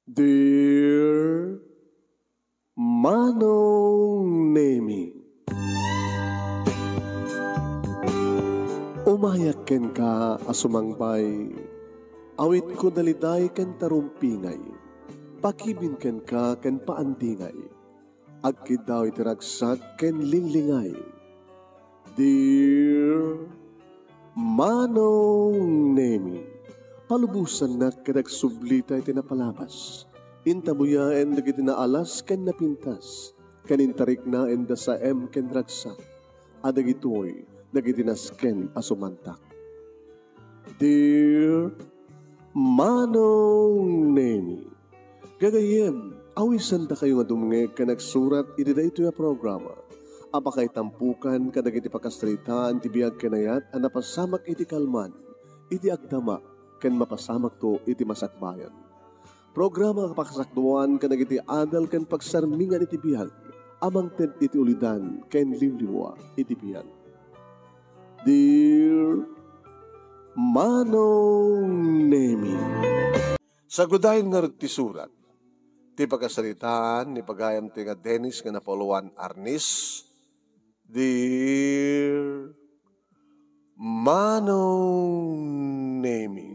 Dear Manong Nemi, umayak ken ka asumangbay, awit ko daliday ken tarumpingay, pakibin ken ka ken paandingay, agkid daw itiragsak ken linglingay. Dear Manong Nemi, palubusan na kadag sublita iti napalabas. Intabuyaen dagiti naalas ken napintas. Kanintarik na enda sa ken ragsak. Adagitoy dagiti nasken asumantak. Dear Manong Nemi, gagayem, awisan da kayo nga dumnge ka nagsurat iti daytoy a programa. Apakay tampukan kadagiti pakasritaan ti biag kenayat a napasamak iti kalman, iti agdama ken mapasamak to iti masakbayan. Programa kapakasakduan kadagiti adal ken pagsarmingan iti biag, amang ted iti ulidan ken liwliwa iti biag. Dear Manong Nemi, sagudayin nga ti surat, ti pagkasalitaan ni pagayam ti nga Dennis nga Napoluan Arnis. Dear Manong Nemi,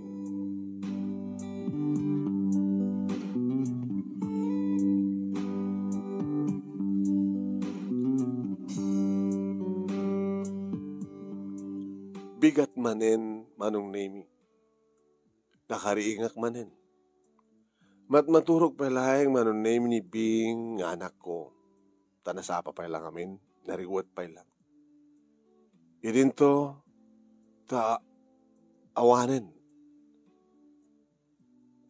bigat manen Manong Nemi, nakariingak manen. Matmaturog palayang Manong Nemi ni Bing nga anak ko, tanasapa pa lang amin, nariwat pa lang. Idin to, ta awanen.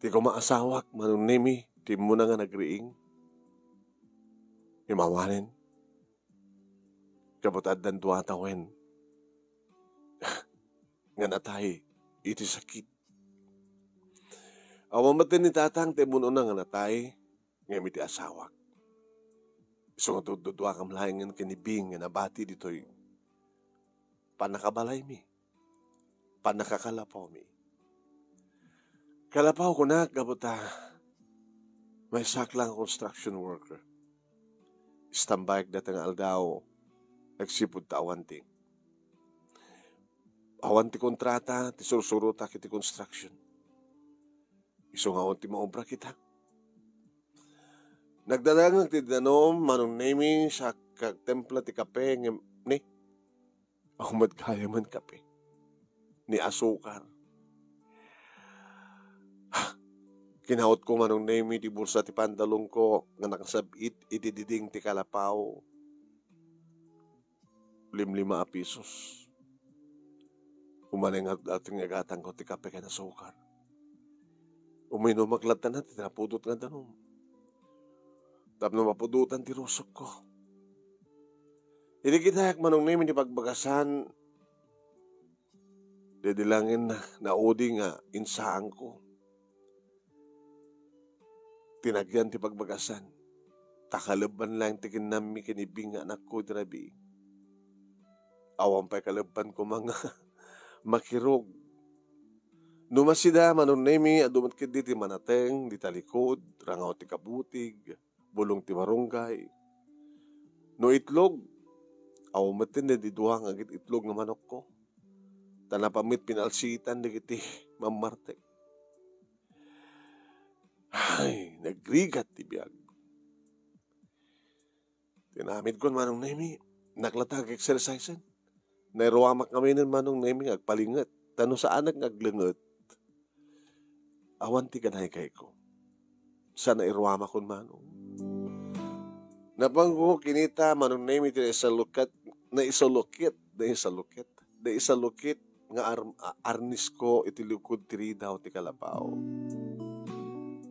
Ti ko maasawak Manong Nemi, ti mo na nga nagriing. Imawanen. Kabutad dan duwatawen. Nga natay, iti sakit. Awamatin ni tatang, ti muno na nga natay, nga iti asawak. So nga dudwa kam layangan kinibing nga nabati dito'y panakabalay mi, panakakalapaw mi. Kalapaw ko na, kabuta, may saklang construction worker. Istambayag datang aldaw, nagsipod ta awanti. Awanti kontrata, ti sursuruta kiti construction. Iso nga awanti maobra kita. Nagdadangang ti danom, Manong Nemi, sa templa ti kape, ni, ahumad kaya man kape, ni asukar. Kinaot ko Manong Nemi, di bursa ti pandalong ko, nga nakasabit, itididing ti kalapaw, 5 pesos. Umaling ating agatang ko ti kape ka na sukar. Uminom maglatan na, tinapudot nga danom. Tapos mapudutan ti rusok ko. Hindi kita Manong Nemi ni pagbagasan, didilangin na naudi nga insaan ko. Tinagyan ti pagbagasan. Takalaban lang ti kinami kinibing nga anak ko dirabi. Awang pa'y kalaban ko mga makirog. Numasida Manong Nemi, adumat kit di manateng, di talikod, rangaw ti kabutig, bulong ti marunggay. No itlog, awamatin na di duwang agit itlog ng manok ko. Tanapamit pinalsitan na kiti mamartek. Ay, nagrigat ti biyag. Tinamid ko Manong Nemi, naklatag exercisean. Nairuwamak kami ng Manong Nemi, agpalingat. Tano saan nagaglangat. Awan ti ganay kay ko. Sana irwama kon Manong. Napanggo kinita Manong Nemi ti na isalukit nga arnis ko iti lukod ti daw ti kalapaw.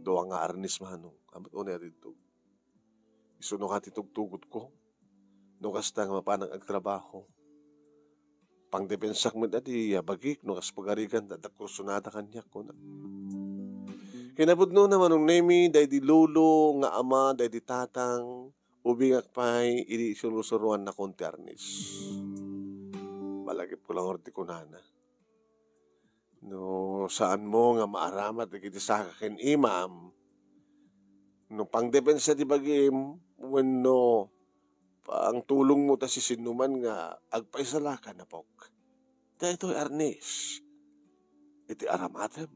Doa nga arnis Manong. Amat una dito. Isuno ka ti tugtugot ko. No kasta nga mapanang agtrabaho. Pangdepensak mo na di bagik. No kas pagarigan at kursunada kanyak ko na. Kinabudno na Manong Nemi, day di lolo, nga ama, day di tatang, ubingak pa'y isurusuruan na konti arnis. Malagip ko lang orti ko nana. No, saan mo nga maaramat, ikiti sa kakin imam, No pangdepensa ti bagim, wenno ang tulong mo ta si sinuman nga agpaisalakan na pok. Dahito Arnis, iti aramatem.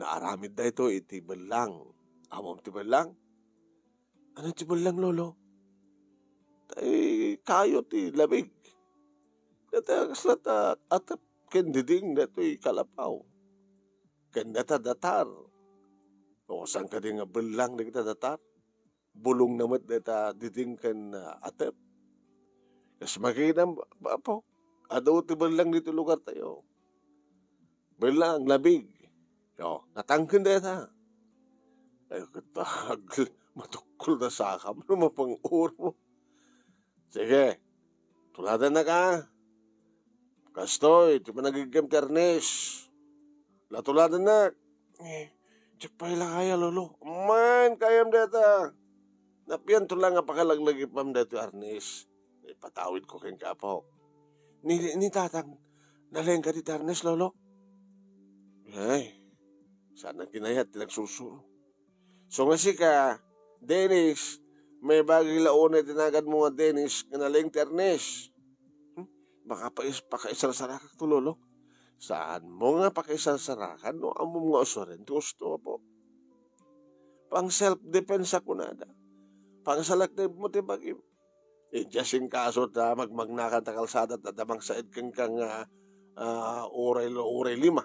Naaramid dahito iti belang. Amom ti belang? Ano ti belang, lolo? Tay kayo ti labig. Data kaslata atap kendiding dato'y kalapaw. Kandata datar. O saan ka din nga belang na kita datar? Bulong naman data diding kan atap. Kas makinam, po, adaw ti belang dito lugar tayo. Belang, labig. O, natangkin data. Ay, katag, matukol na sakam, lumapang uro. Sige, tuladan na ka. Kastoy, di ba nagigam ternes? Latuladan na. Tsak pa ila kaya, lolo. Man, kayam data. Napiyan to lang nga pakalaglagipam dito, Arnes. Patawid ko keng kapo. Ni tatang, naleng ka dito, Arnes, lolo? Ay, sana kinayat, tinagsusuro. So nga si ka, Dennis, may bagay laon na tinagad mo nga, Dennis, nga naleng ti Arnes. Baka pakaisar-sarakan to, lolo. Saan mo nga pakisarsarakan no amo nga usurin gusto po. Pang self-defense ako nada. Pang salakdib mo tibagim. Just kaso ta magmagnakan ta kalsada at damang said kang oray lima.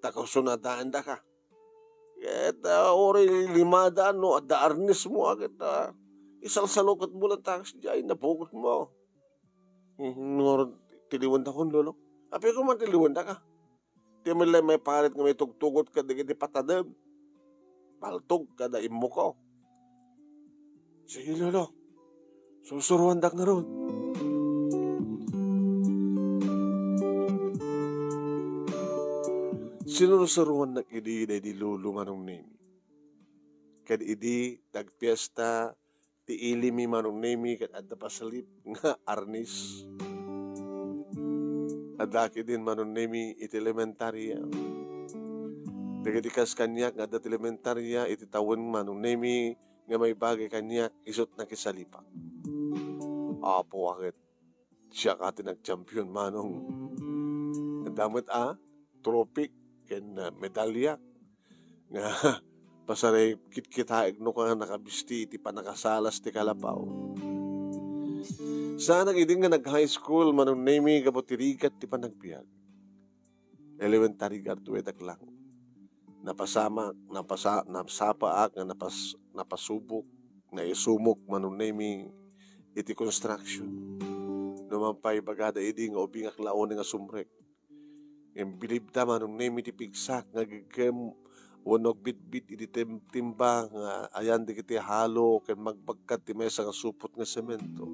Takusunadaan da ka. At oray lima daan no at da Arnis mo agad isalsalukot mo lang takas dyan nabugot mo. Tiliwan ta kon lolo. Api ko man tiliwan da ka. Di man lang may parit nga may tugtugot ka di patadam. Paltog ka da imo ko. Sige lolo. Susuruan dak na ron. Sinusuruan na idi di lulu manong nemi. Kad idi tagpiesta ti ilimi manong nemi kad adda pasalip nga Arnis. Adaki din manon nemi iti elementarya. Dagadikas kanyak nga adat elementarya iti tawon manon nemi nga may bagay kanyak isot na kisalipak. Apo akit siya kati nag-champion manong. Damit tropik ken medalya nga pasaray kit-kitaig no ka nakabisti iti panakasalas ti kalapaw. Sana iding nga nag-high school manong nemi kabutirikat ti panagbiag. Elementary graduate lang. Napasapa ak nga napasubok na isumok manong nemi iti construction. Numampay bagada iding nga ubing aklaon nga sumrek. Yung bilib ta manong nemi ti pigsak nga gigem wanog bit-bit iti timba nga ayan di kiti halo ken magbagkat ti mesa nga supot nga semento.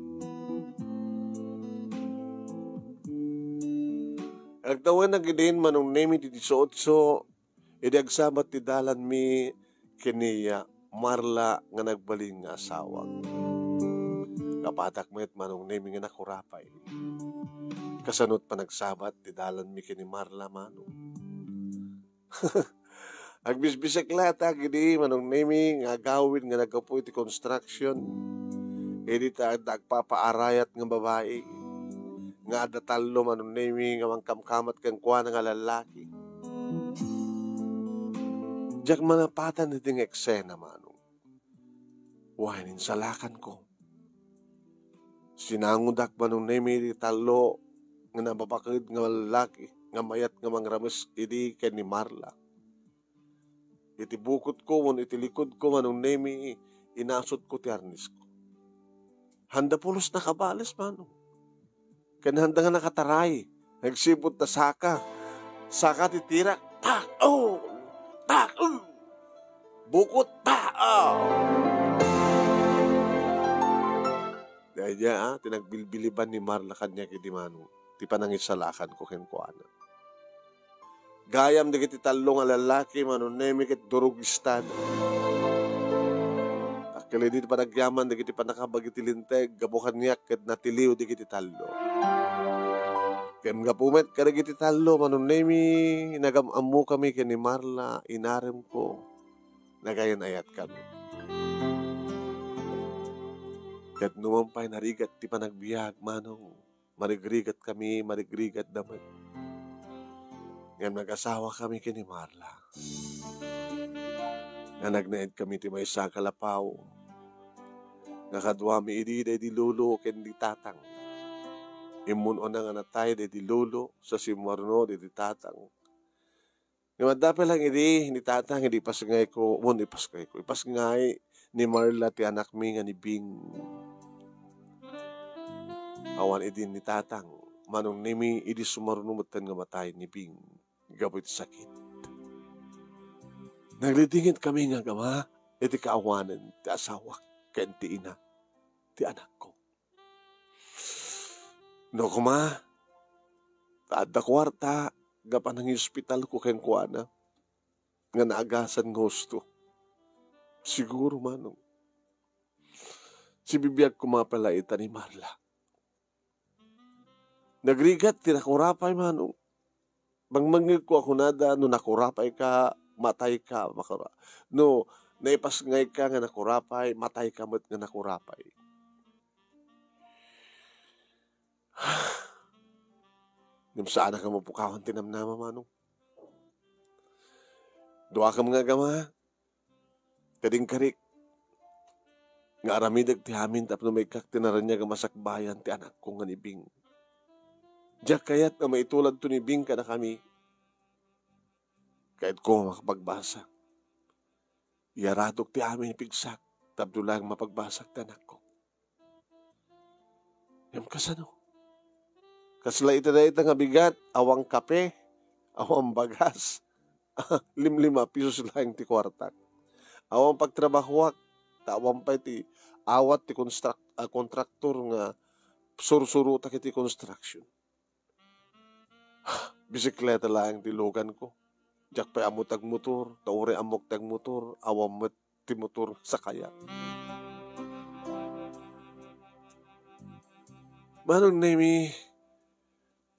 Nagtawan na gidin manong nemi ti 18, idi agsabat ti dalan mi kiniya Marla nga nagbaling nga asawa. Kapatak met manong nemi nga nakurapay. Kasanot pa nagsabat ti dalan mi kini Marla manong. Agbisbisek lata gidi manong nemi nga gawin nga nagkapoy ti construction. Idi ta agpapaarayat nga babae. Nga adatalo manong nemi nga mangkamkamat kang kuha nga lalaki. Diyak manapatan iting eksena manong. Wahin insalakan ko. Sinangudak manong nemi di talo nga nabapakid nga lalaki nga mayat nga mangrames idi ken ni Marla. Iti bukod ko iti likod ko manong nemi inasot ko ti Arnis ko. Handa pulos na kabales manong. Kanhanda nga nakataray. Nagsipot na saka. Saka titira. Tak! Oh! Tak! Bukot pa! Oh! Dahil niya, tinagbilbiliban ni Marla kanya kiti manong. Ti panangisalakan ko kenkuana. Gayam di kiti talo nga lalaki manong nemi kit durugistan. Kali dito panagyaman, di kiti panakabag iti linteg, gabukan niya, kat natiliw di kiti talo. Kem nga pumet, kada kiti talo, manong nemi, nagamamu kami kini Marla, inarem ko, nagayan ayat kami. Kat numampay narigat ti panagbiag manong marigrigat kami, marigrigat damat. Ngam nag-asawa kami kini Marla. Nga nagnaid kami ti may sa kalapaw. Nga kadwa mi idi di lolo ken di tatang. Imun o nga natay di lolo sa simarno di tatang. Nga madapi lang idi ni tatang hindi pasngay ko, hindi pasngay ko. Ipasngay ni Marla ti anak mi nga ni Bing. Awan idin ni tatang, manong nimi idi sumarunumutan nga matay ni Bing, gabit sakit. Naglidingit kami nga gama, iti kaawanan, ti asawa, ken ti ina, ti anak ko. No kuma, taada kwarta, gapan ng hospital ko ken kuana, nga naagasan ng gusto. Siguro manong, si bibiyag kumapalait ni Marla. Nagrigat, tinakurapay manong. Bangmangil ko ako nada, no nakurapay ka, matay ka, makara. No, naipasngay ka nga nakurapay, matay ka mat nga nakurapay. Ngam saan ka mapukahon tinamnama manong. Dua ka mga gama, kading karik. Nga aramidag ti hamin tapno may kak tinaranya nga masakbayan ti anak ko nga ni Bing. Diyak kayat na maitulad to ni Bing ka na kami. Kahit ko makapagbasa. Iyaradok ti amin pigsak. Tapdo lang mapagbasak ti anak ko. Yam kasano? Kasla ita na ita nga bigat. Awang kape. Awang bagas. 5 pisos lang ti kwartak. Awang pagtrabahuak. Tawang pa ti awat ti kontraktor nga sursuro ta kiti construction. Bisikleta lang ti logan ko. Diyak pa amot tag motor, taure amok tag motor, awam met ti motor sa kaya. Manong nemi,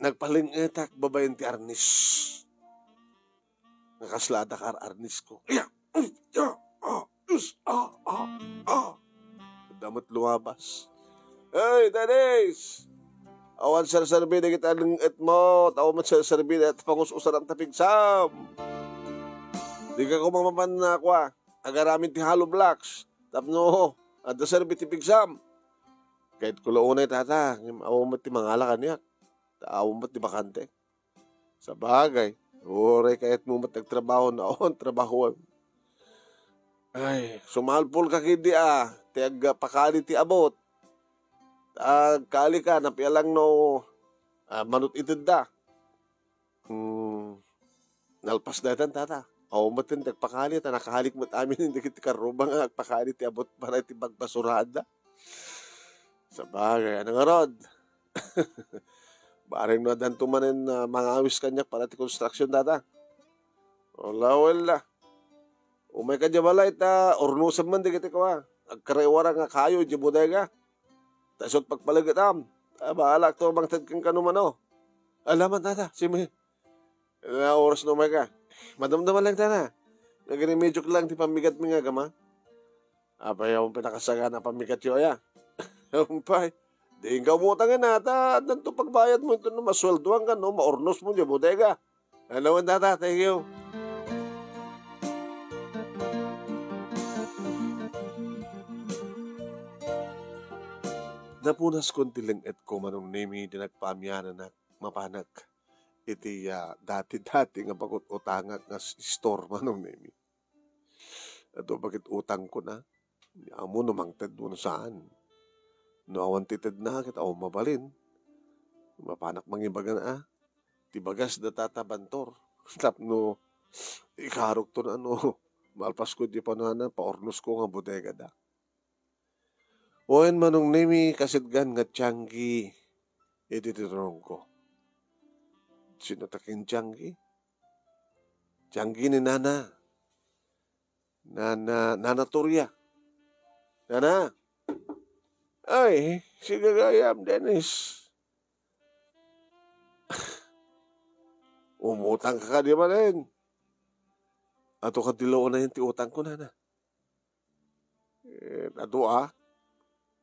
nagpalingetak babayan ti arnis. Nakaslada ka arnis ko. Damot lumabas. Hey, Dennis! Awan sarsabi na kita ng etmo, awan sarsabi na at pangus-usar ang tapigsam. Di ka kumaman na ako agaramin ti hollow blocks. Tapno, at sarbi ti pigsam. Kahit kulaunay tata, awan mo ti mangala kaniyak. Awan mo ti bakante. Sa bagay, ore kahit mo matagtrabaho na awan, trabaho. Ay, sumalpol ka kindi tiag pakali ti abot. Kali ka, napialang no, manut itid da. Nalpas na itan, tata. O, matin, tagpakali, nakahalik mo't amin, hindi kiti karubang, agpakali, ti abot para iti bagbasurada. Sa bagay, anong arod? Baring no, dan tumanin mga awis kanyak para ti construction, tata. Wala. Umay ka dya balay, ornusan man, di kiti ka, agkarewara nga kayo, di bodega. Tasot pagpalagatam. Bahala to bang tadkang kanumano. Alaman tata, simi. Na oras no may ka. Madamdaman lang tata. Nagrimedyo lang ti pamigat mi nga gama. Apay akong pinakasaga na pamigat yo ya. Umpay. Di nga umutangan nata. Nanto pagbayad mo ito no masweldoan ka no. Maornos mo dyan bodega. Alaman tata, thank you. Napunas konti lang et ko manong nemi dinagpamyanan na mapanak. Iti dati-dati nga bagot utangak nga store manong nemi. Ato bakit utang ko na? Amo numangted mo na saan? No awan tited na kita o mabalin. Mapanak mangibagan Tibagas da tatabantor. Tapno ikarok to na malpas ko di pa na paornos ko nga bodega da. Oen manong nemi kasidgan nga tiyanggi titirong ko. Sino takin tiyanggi? Tiyanggi ni Nana. Nana Turya. Nana. Ay, si Gagayam, Dennis. Umutang ka di ba rin? Ato ka dilaw na yung tiutang ko, Nana. Adua,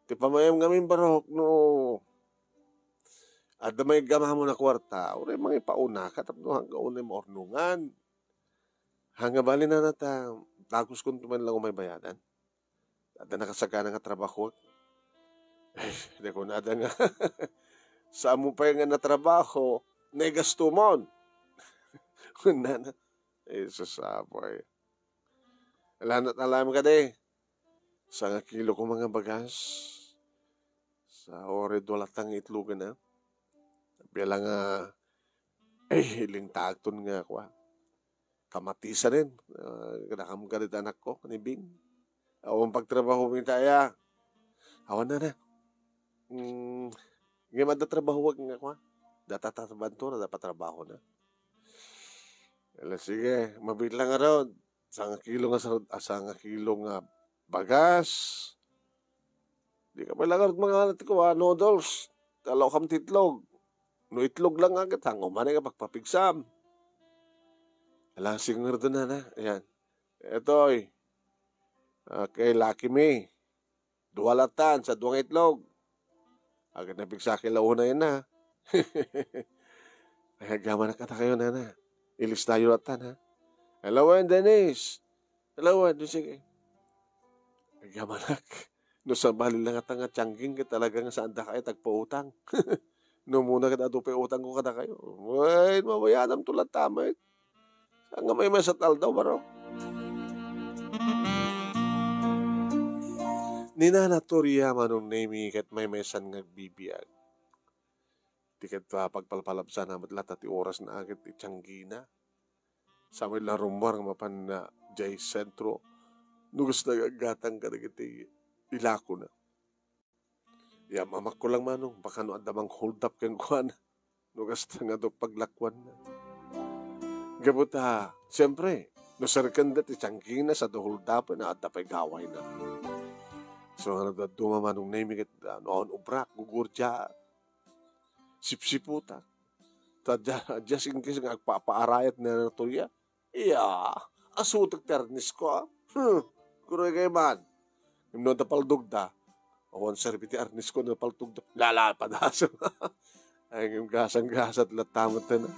ti pamayam ngamin barok no, at may gamah mo na kwarta, uri mga ipauna, katapno hangga unay mo ornungan. Hangga bali na nata, tagos kung tuman lang may bayadan. At nakasagana nga trabaho. Hindi ko nada nga. Sa mo pa nga na trabaho, negasto mo. Kuna na. Sasaboy. Alam na alam ka de. Sa nga kilo ko mga bagas. Sa ore dolatang itlugan na. Bilang nga, hiling tagton nga ako. Kamatisa rin. Kanakam ka rin anak ko, kanibing. Awang pagtrabaho mo kaya. Awan na na. Ngayon madatrabaho wag nga ko. Datatabanto na dapat trabaho na. Sige, mabit lang nga ron. Sang kilo nga bagas. Di ka pala nga mga alat ko noodles. Talaw kam titlog. No itlog lang agad. Hango man nga pagpapigsam. Alang singer doon na. Ayan. Eto'y. Okay, Lucky Me. Duwalatan sa duwang itlog. Agad na pigsaki launa yan na. Ay, gaman na kata kayo na. Ilis tayo latan ha. Hello, Dennis. Hello, sige. Ay, gaman na. No, sa bali lang at nga tiyangking ka talaga nga saan da kayo tagpautang. No, muna kita ito utang ko kada kayo. Ay, mabayanam tulad tama eh. Saan nga may masatal daw, baro? Ninanatorya manong nemi kat may mesan ngagbibiyag. Tikat pa pagpalpalabsan na matlat at oras na agad itsanggina. Sa may larumbar mapan na jay sentro. Nugas na gagatang ka na ilako na. Mamak ko lang manong baka no adamang hold up kang kuhan. Nugas na nga do paglakwan na. Gabot siyempre, no sarkan dati itsanggina sa do hold up na adapay gaway na. So, ano da dumamanong naming noon ubrak, gugurja, sipsiputa. Just in case nga agpapaarayat na natuya. Asutag ternis ko. Kuroy kay man. Yung noon tapaldog da. Awan serviti arnis ko na paltog da. Lalapad aso. Ay, yung gasang-gasat latamat na.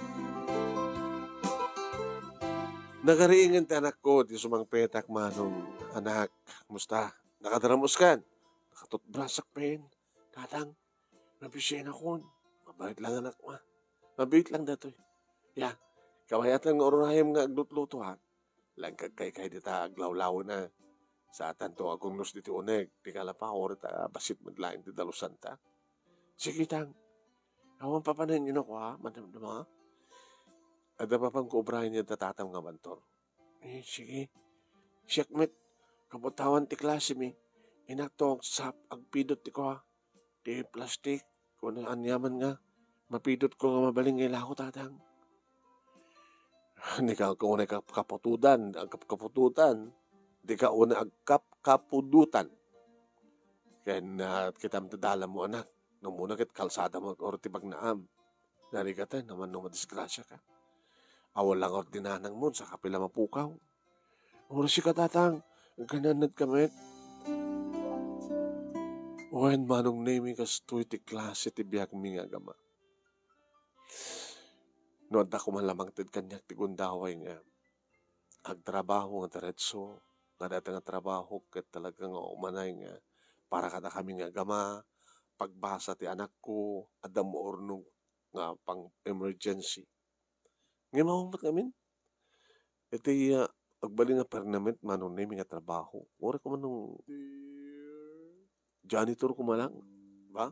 Nagariingan ti anak ko, di sumang petak manong anak. Musta? Nakadaramos kan. Nakatutbrasak pen. Katang, nabisyan ako. Mabait lang anak ma. Mabait lang datoy. Kawayat lang orunahim nga aglutluto ha. Langkag kay dita aglawlaw na. Sa tanto akong nus diti uneg. Di kala pa orit basit madlain di dalusan ta. Sige tang. Awan papanan yun ako ha. Madam ha. Ada pa pang kubrahin niya tatatam nga bantor. Sige. Siyakmet. Kabutawan ti klase mi. Inaktong sap agpidot ti ko ha. Di plastik. Kung anyaman nga. Mapidot ko nga mabaling ilaho tatang. Hindi ka una kapututan. Ang kapututan. Hindi ka una kapudutan. Kaya kita matadala mo anak. Nung muna kit kalsada mo or tibag naam. Narigatan naman nung madisgrasya ka. Awal lang ordinanang mo sa kapila mapukaw. Oras si katatang. Gananad kami. Wen manong name kas tuy ti klase ti biyak mi nga gama. No adda ko malamang tid kanyak ti gundaway nga. Agtrabaho nga diretso. Nga dati nga trabaho ket talaga nga umanay nga. Para kada kami nga gama. Pagbasa ti anak ko. Adda mo ornong nga pang emergency. Nga mahumat namin. Ito agbali nga permanent manong name nga trabaho. Ora ko manong janitor ko malang. Ba?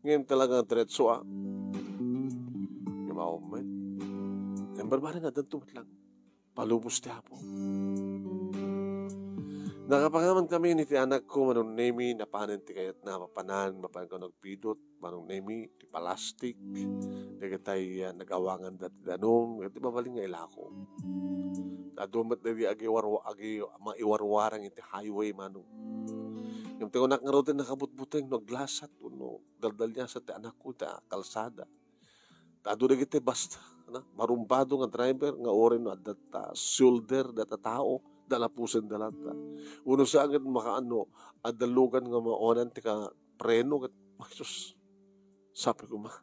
Ngayon talaga diretso Nga mahumat. Ang barbara na dantumit lang. Palubos ti hapo. Nakapangaman kami ni ti anak ko manong name na panen ti kayat na mapanan. Mapanan ko nagpidot. Manong name ti palastik. Nagatay nagawangan dati danom. Ito mabaling nga ilako. Nadumat na di agi maiwarwarang iti highway manong. Yung tingunak nga rin nakabutbuteng naglasat. Daldal niya sa ti anak ko ta kalsada. Tado na giti basta. Marumbado nga driver nga orin at shoulder data tao. dalapusan dalata. Uno sa agad makaano, adalugan nga maonan ti ka preno, kat, sus, sabi ko ma.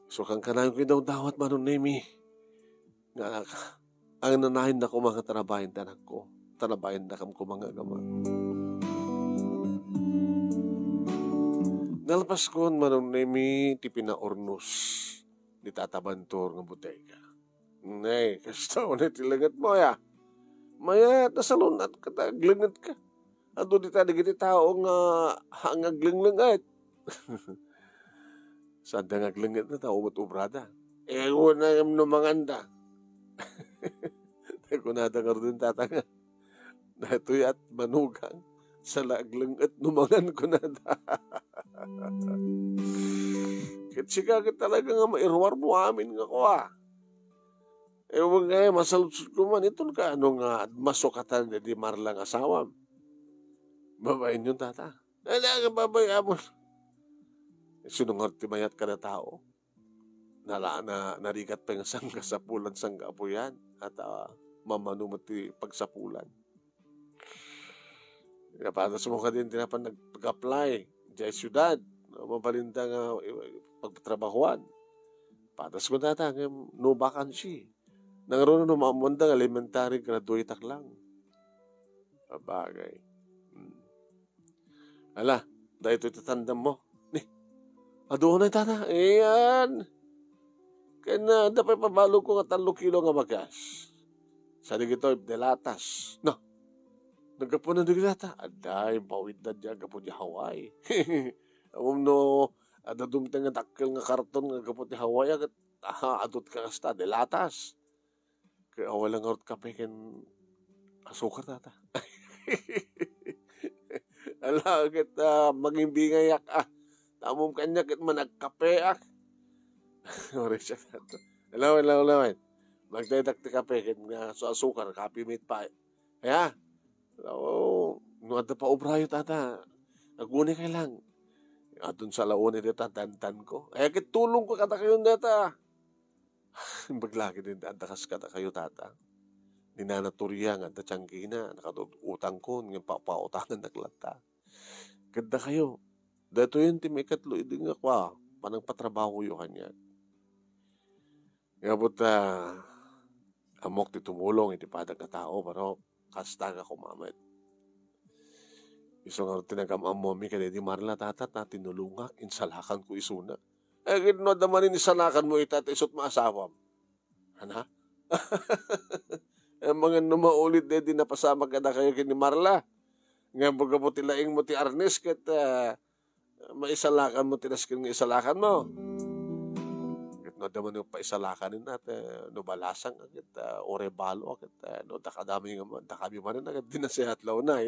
So kang kanayon ko daw dawat manon nemi. Nga, ang nanahin na ko mga tarabahin tanak ko. Tarabahin na kam ko mga gama. Nalpas ko manon nemi ti pinaornos ni tatabantor ng butega. Nay, kastaw na tilangat mo ya. Maya, nasalon at kataglangat ka. Ato di tayo giti tao nga hangaglangat. Saan da ngaglangat na tao matubrada? Ewan na yung numanganda. Kunada ka rin tatanga. Natoy at manugang sa laglangat numangan kunada. Kitsika ka talaga nga mairwar mo amin nga ko Ewan nga masaludsud ko man. Ito ka ano nga masukatan na di marlang asawam. Babayin yung tata. Ala nga babay amon. Sinungar timayat ka na tao. Narigat pa yung sangga sa pulan sangga po yan. At mamanumati pagsapulan. Patas mo ka din tinapan nag-apply. Diyan syudad. Mabalinda nga pagpatrabahuan. Patas ko tata nga no vacancy. Nangaroon na mamundang elementary graduate lang. Babagay. Ala, dahil ito itatandam mo. Adoon na tata. Ayan. Kaya na, dapat pabalo ko nga 3 kilo nga magas. Sa digito, delatas. No. Nagkapunan na digilata. Aday, bawid na dyan. Kapun niya Hawaii. Amom no, adadumtang nga takil nga karton nga kapun niya Hawaii. Adot ka kasta, delatas. Kaya walang orot kape ken asukar tata. Ala, kita maging bingayak Tamom kanya kit managkape Ore siya nato. Alaw. Magdadak ti kape ken nga so asukar, kape meat pa. Kaya, no ada pa obrayo tata. Aguni kay lang. Adun sa laon ni data tantan ko. Ay kit tulong ko kata kayo data. Baglaki din antakas kata kayo tata. Ninanaturya nga tatsangkina. Nakatutang ko ng papautangan naglata. Ganda kayo. Dato yun ti may katlo idin nga kwa. Panang patrabaho yung kanya. Ngabot amok ti tumulong iti padag na tao. Pero kasta nga kumamit. Iso nga tinagam ang mommy kaya di marla tatat na tinulungak. Insalakan ko isuna. Gino naman insalakan mo itat isot maasawam. Hana? Mga numaulit di napasama ka na kayo kini Marla. Nga baga mo tilaing mo ti Arnes kat maisalakan mo tinaskin nga isalakan mo. No daman yung paisalakanin natin no balasang agad orebalo agad no dakadami nga dakami man agad din na siya atlaw na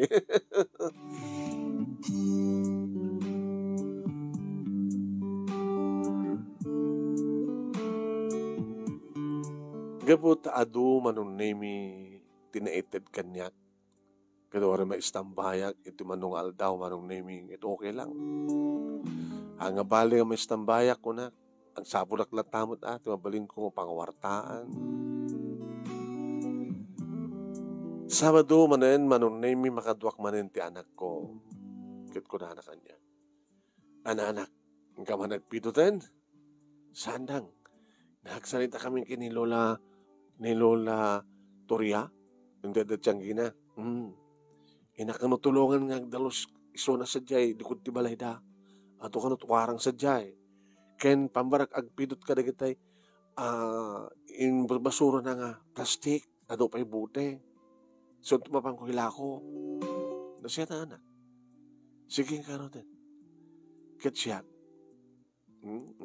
Gabot adu manong nemi tinaited kanyak. Kadora maistambayak iti manong aldaw manong nemi ito okay lang. Ang abali nga maistambayak ko na ang sabulak latamot mabalin ko pangawartaan. Sabado manen manong nemi makaduak manen ti anak ko. Kit ko na kanya. Anak, ang ka man nagpidutan? Sandang. Nagsalita kami ni Lola Toria, yung dadadyang gina. Inakanutulungan nga dalos iso na sadyay, likod ti balay da. Ato kanut warang sadyay. Ken pambarak agpidot ka dagitay, in basura na nga, plastik, ado pa'y bute. So, tumapang ko hilako. Nasya na anak. Sige ka natin. Ket siya.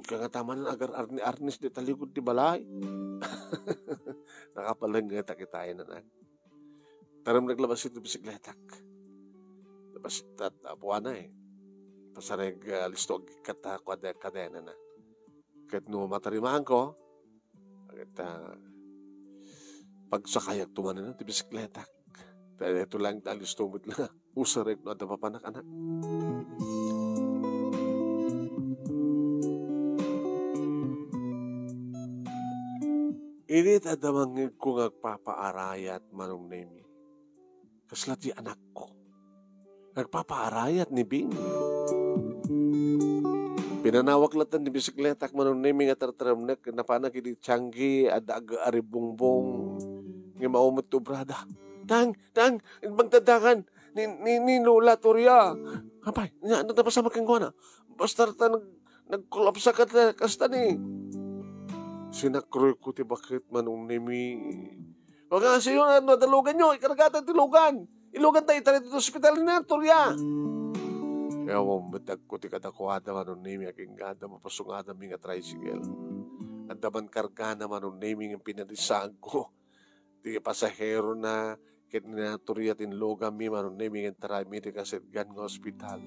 Kangataman na agar arnis di taligod di balay. Nakapalangga takitayan na. Taram naglabas ito bisikletak. Labas tat apuan na Pasareg listog kata kadena na. Kat no matarimahan ko, pagsakayak tumanan na ti bisikletak. Dahil ito lang listog lang. Usareg no ada papanak-anak. Init adamang kung agpapaarayat manong nemi. Kaslat di anak ko. Nagpapaarayat ni Bing. Pinanawaklatan ni bisikleta manon nimi nga tartaramnek na panak ini tiyanggi at aribungbong nga maumot to brada. Tang, bang tadakan ni Lola Toria. Kapay, ano na pasama kang kuha na? Basta nagkolapsa ka kasta ni. Sinakroy ko ti bakit manong nimi. Wag nga siyo na nadalugan nyo, ikaragatan tilugan. Ilugan tayo tayo dito sa hospital ni Torya. Kaya mamatag ko ti kadakuhada manong nimi aking ganda mapasungada mi nga tricycle. At daman karga na manong nimi nga pinadisaan ko. Ti pasahero na kit na Torya tinlugan mi manong nimi nga taray mi ti kasetgan nga hospital.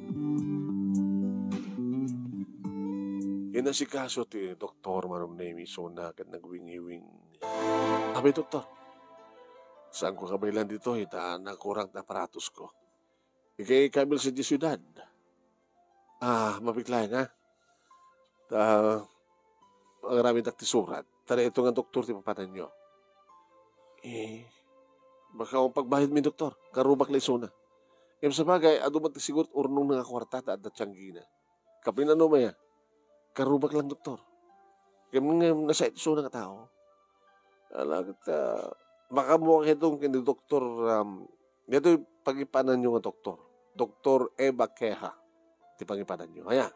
Inasikaso ti doktor manong nemi so na kat nagwingiwing. Abi doktor, saan ko kabilan dito ita nakurang na aparatos ko. Ikay kamil sa syudad. Mapiklayan ha. Ang raming taktisurat. Tara ito nga doktor ti papanan nyo. Baka akong pagbahid mi doktor. Karubak na isuna. Sa bagay, adumat siguro urnong nga kwartata at natsanggina. Kapin ano maya? Karubak lang, doktor. Kaya mga nasa ito na nga tao. Alagat, baka mo itong kini doktor, ito pagipanan nyo nga doktor. Doktor Eva Queja. Iti pagipanan nyo. Haya.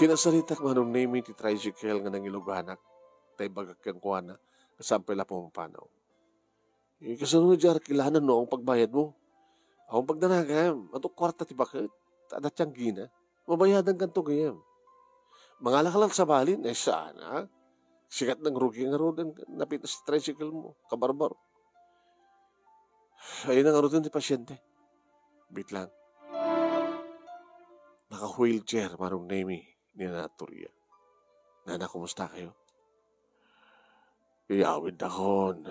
Kinasalitak manong name ti tricycle nga nangiluganak. Tay bagak kang kuha na. Kasampay la pumapanaw. Kasunod dyan, kilanan no, ang pagbayad mo. Ang pagdanagam. Ato kwarta ti bakit? At tiyanggi na, mabayadan ka ito gayam. Mga lakalang sa balin, sana, sikat ng rugi nga rodan, napita sa tricycle mo, kabarbar. Ayun ang rodan ni pasyente. Bit lang. Naka-wheelchair, marong name ni Naturia. Nana, kumusta kayo? Iyawid akon.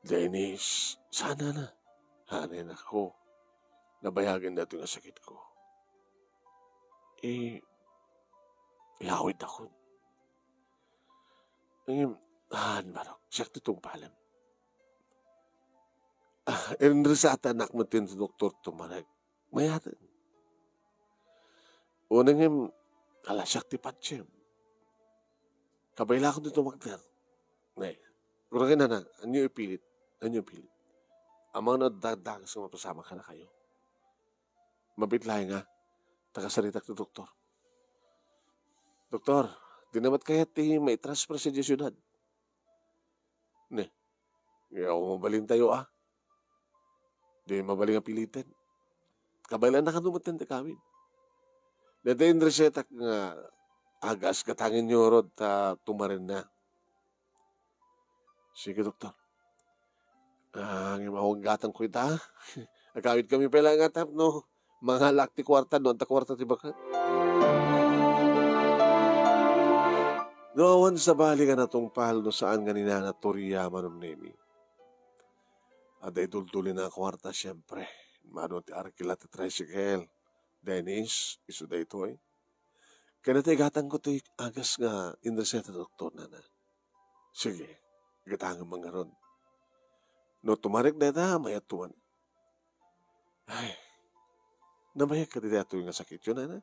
Dennis, sana na. Hanin ako. Nabayagan na ito nga sakit ko. Ihawid ako. Marok, siyak itong palam. Resata anak mo tin sa doktor tumarag. Mayatan. Unang siyak ti patsem. Kabayla ko dito magdar. Kurangin na, anyo ipilit. Ang mga nadadagas na mapasama ka na kayo. Mabitlahay nga, takasalitak na doktor. Doktor, di namat kaya may transfer sa syudad. Ako mabalin tayo Di mabaling ang pilitin. Kabaylan na kanumatan na kawin. Dito yung resetak nga agas katangin nyo rod tumarin na. Sige, doktor. Ang mahunggatang ko ita. Nagkawid kami pala nga tap, no? Mga lakti kwarta doon, kwarta ti bakat. Noon sa bali ka na tong pal no saan nga ninanatorya manon nemi. Aday dultulin na kwarta siyempre. Mano ti arkila ti tricycle. Dennis, iso da ito Kaya natay ko ti agas nga indreseta doktor na. Sige, gatangan mga ron. No tumarik na ita, mayat tuwan. Nabayag ka dito yung sakit yun,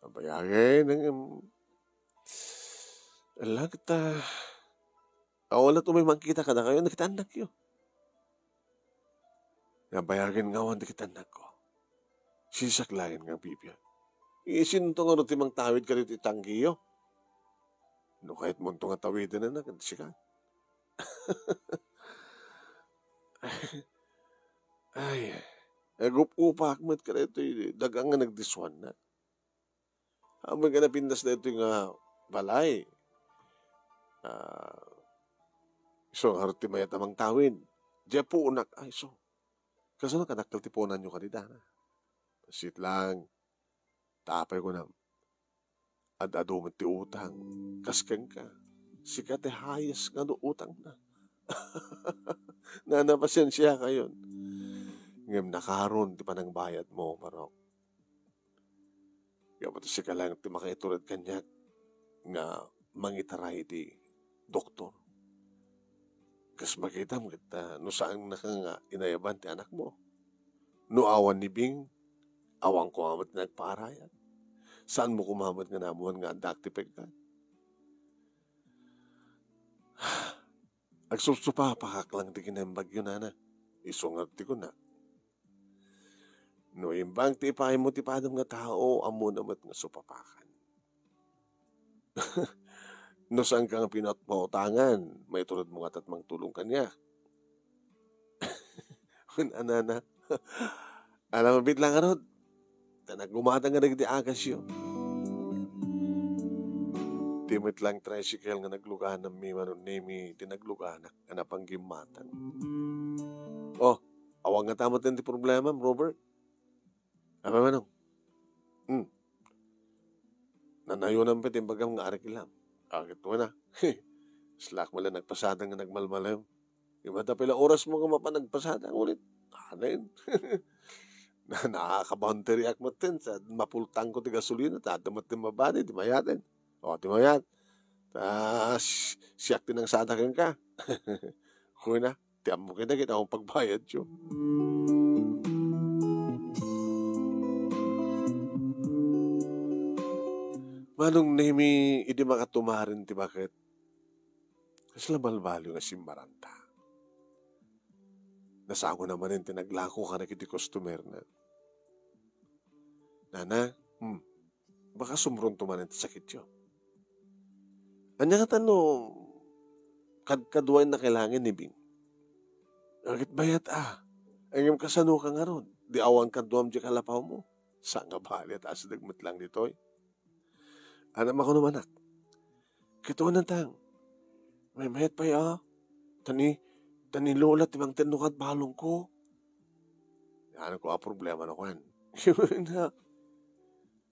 Nabayagin Alam kita. Wala tumay makita ka na kayo, nakitanak yun. Nabayagin nga wanda kitanak ko. Sisaklayan nga bibya. Isinto nga rin timang tawid ka rin itanggiyo. No kahit munto nga tawidin na siya. Nagup-upak mo't ka ito dagang nga nagdiswan na. Amang ka napindas na ito yung balay. So, harti mayat amang tawin. Diya po unak. Kaso nakadakal tipunan nyo kanina. Pasit lang. Tapay ko na. Ad-adumat ti utang. Kaskang ka. Sikat hayas nga do utang na. Nanapasensya kayon. Ngam nakaroon, di pa nang bayad mo, Marok. Kaya pati siya lang, ti makaitulad kanyak nga mangitaray di doktor. Kas makita mo kita, no saan na ka nga inayaban ti anak mo. No awan ni Bing, awang ko amat nagpaarayan. Saan mo kumamat nga namuhan nga andak ti pegkat? Agsusupa, pakaklang ti kinembag yun, ana. Isungat ti ko na. No imbang ti ipay mo ti padam nga tao, amo namat nga supapakan. No saan ka nga pinatmautangan, may tulad mo nga tatmang tulong kanya. Anana, alam mo bit lang arod, nagumata nga nagdi agas yun. Timit lang tricycle nga naglugan ng mimanon nemi, tinagluganak, anapang gimatan. Oh, awang nga tamat din ti problema, Robert. Apa manong? Nanayo ng piti bagam nga arikilam. Agit mo na. Slack mo lang nagpasadang nga nagmalmalam. Iba ta pila oras mo nga mapanagpasadang ulit. Anin? Nakaka-boundary act mo tin sa mapultang ko ti gasolina, tatamat ti mabadi, di mayatin. O, di mayat. Siyak din ang sadakan ka. Kuya na, tiyam mo kita akong pagbayad siyo. Manong nemi, hindi makatumarin ti bakit? Kasi labalbalo nga simbaranta. Nasango naman yung tinaglako ka na kiti customer na. Nana, baka sumron tumanin ti sakit yun. Anya nga tanong, kadkaduay na kailangan ni Bing. Agit bayat ang iyong kasano ka nga ron. Di awang kaduam di kalapaw mo. Saan nga bali at asa dagmat lang dito eh. Anak ako naman anak. Kito na tang. May mayat pa ya. Tani lola timang tenukat balong ko. Yan ko problema na kwan. Na.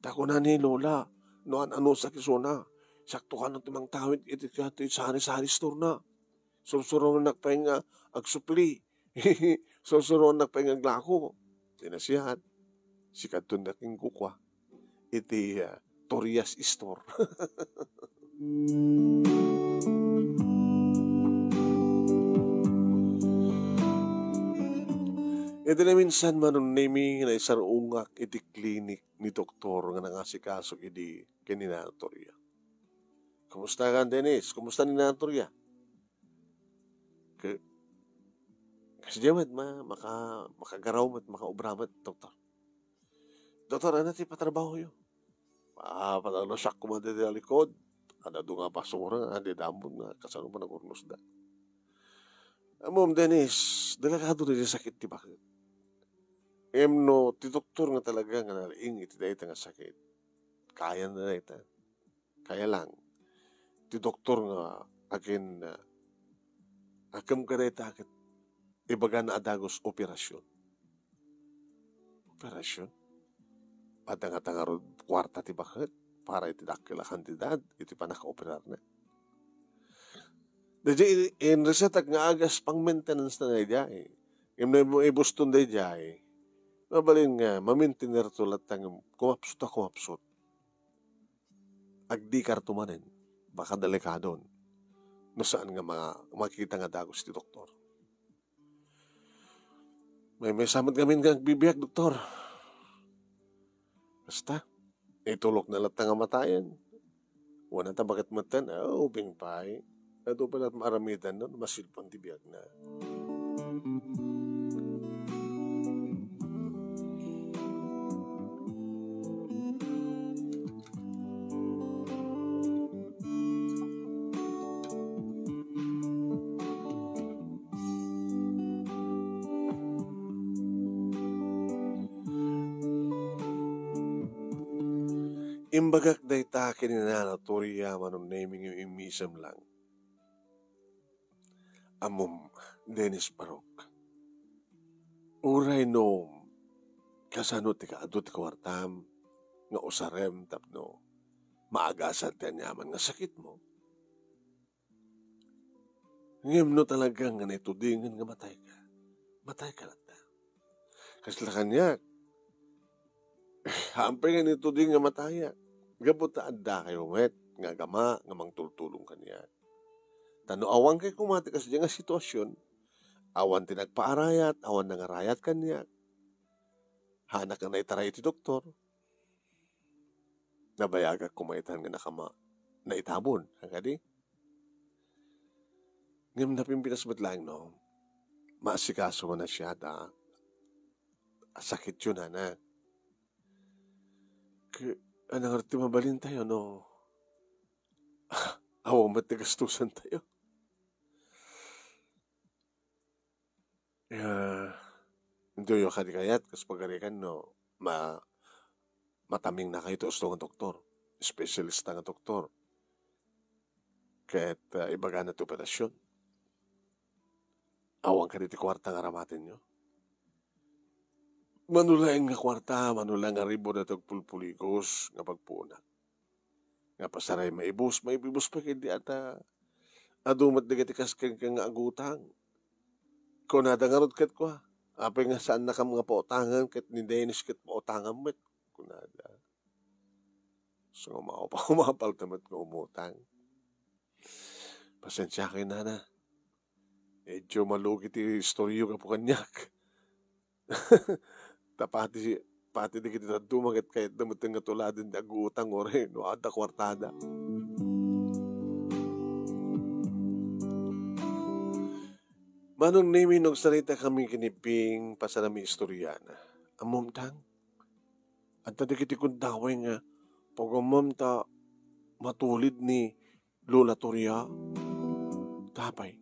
Tako na ni lola. Noan ano sa kisona. Sakto ka ng timang tawid, iti sari-sari store na. Susuruan nagpahinga agsupli. Susuruan nagpahinga aglako. Tinasihat. Sikat doon naking kukwa. Iti Torias store. Ito na minsan manon nemi na isarungak iti klinik ni doktor nga nangasikaso iti kininatoria. Kumusta ka, Dennis? Kumusta ni Natoria? Kasi diyamat, makagaraw at makaubramat, doktor. Doktor, ano ti patrabaho yun? Patalosak ko man din na likod. Ano doon nga basura, hindi damon nga, kasano pa nag-urnos da. Mom, Dennis, delikado rin yung sakit, di ba? No, ti doktor nga talaga nga nalaing, iti dahil nga sakit. Kaya na ito. Kaya lang. Ti doktor nga akin akam kareta akit ibaga na adagos operasyon. Operasyon? Padang-atang arod kwarta ti bakit para iti dakila kantidad iti panaka-operar na. Dadya in resetak nga agas pang maintenance na nadya eh. Imna mo ibuston dadya eh. Mabalin nga mamintiner tulat tang kumapsot. Agdi kartumanin. Baka delikadon. No saan nga makikita nga dagos ti doktor. May samad kami nga bibiyag, doktor. Basta, itulok na lahat nga matayan. Wala ta bakit matan, ubing pay. Ito pa na't maramitan nun, masilpang tibiyag na. Imbagak day ta kininanatorya manon naming yung imisam lang. Amom, Dennis Barok. Uray no, kasano ti kaadot ti kawartam, nga usarem tapno, maagasan ti anyaman nga sakit mo. Ngem no talagang nga naitudingan nga matay ka. Matay ka lang ta. Kasla kanya, hampay nga naituding nga mataya. Gabot ta adda kayo met, nga gama, nga mangtultulong kanya. Tano awan kay kumati kas nga sitwasyon, awan tinagpaarayat, awan nangarayat kanya, hanak na naitaray iti doktor, nabayaga kumaitan nga nakama, naitabon, hanggang ngayon napimpinas ba't lang, no? Maasikaso na siya, sakit yun, anak. Anong arti mabalin tayo, no? Awang matigastusan tayo. Hindi yung kadikayat, kas pagarikan, no? Mataming na kayo ito ng doktor. Specialist nga doktor. Kahit ibaga na ito operasyon. Awang ka dito kwarta nga ramatin nyo. Manulang nga kwarta, manulang nga ribo na itong pulpuligos nga pagpunak. Nga pasaray maibus pa hindi ata adumat na gatikas kang nga agutang. Kung nadangarod kat ko, apay nga saan na ka mga pautangan kat ni Dennis kat pautangan mo't kung nada. So nga umapal tamat nga umutang. Pasensya kayo na. Medyo malugit yung istoryo ka po kanyak. Pati di kita dumagat kahit naman nga tuladin na agutang o rin, no, ada kwartada. Manong nimi nung sarita kami kiniping pasanami istoryana. Amumtang, at tadi kundaway nga, pag amumta matulid ni Lola Toria, tapay.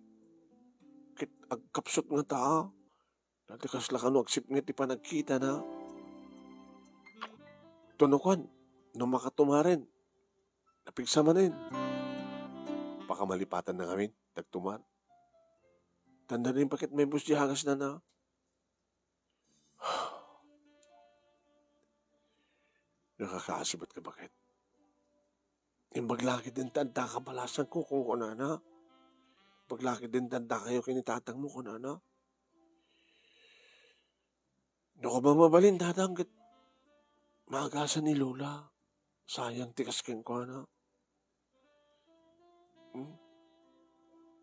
Agkapsot nga taa. Dati kasla ka no, agsip nga ti panagkita na. Tunukan, no makatumarin. Napigsamanin. Pakamalipatan na kami, nagtumar. Tanda rin bakit may busyahagas na. Nakakaasibat ka bakit? Yung maglakid din tanda kabalasan ko kung kunana. Paglaki din tanda kayo kinitatang mo kung ano. Naku ba mabalin dadanggat maagasan ni Lola. Sayang tikas kin ko na.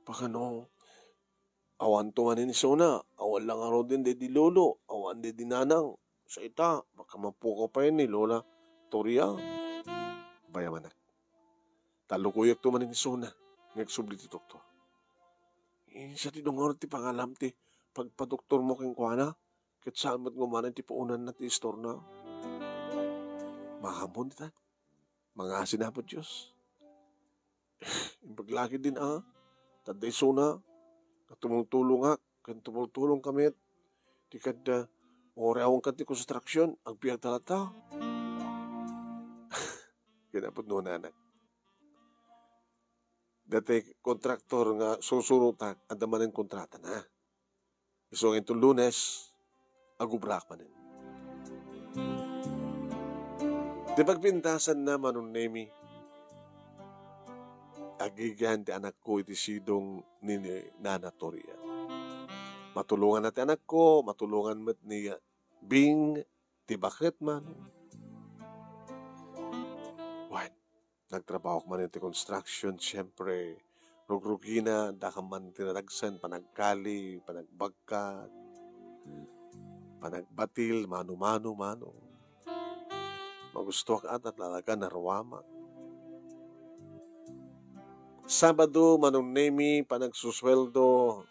Pakano awan tumanin ni Sona. Awan lang araw din di Lolo. Awan di nanang. Sa ita, baka mapuko pa yun ni Lola Toria. Bayaman na. Talukuyak tumanin ni Sona. Ngagsubli ti doktor. Sa tinungar ti pangalam ti pagpadoktor mo keng kuana, kat saan mo't ngumanan ti paunan na ti istor na. Mahamon ta. Mga sinapot Diyos. Yung paglaki din taday suna, tumultulong kan tumultulong kami, ti kada, ore awang kan ti construction, ang piyag talata. Kinapot noon anak. Dati kontraktor nga susurutan at damanin kontrata na. So itong Lunes, agubrak manin. Di pagpintasan na manong nemi, agigan ti anak ko iti sidong ni Nana Toria. Matulungan natin anak ko, matulungan met ni Bing, ti bakit man. Nagtrabaho man iti construction, siyempre, rugrugina, da ka man tinaragsan, panagkali, panagbagkat, panagbatil, mano. Magusto ka at lalaga narwama. Sabado, manong nemi, panagsusweldo,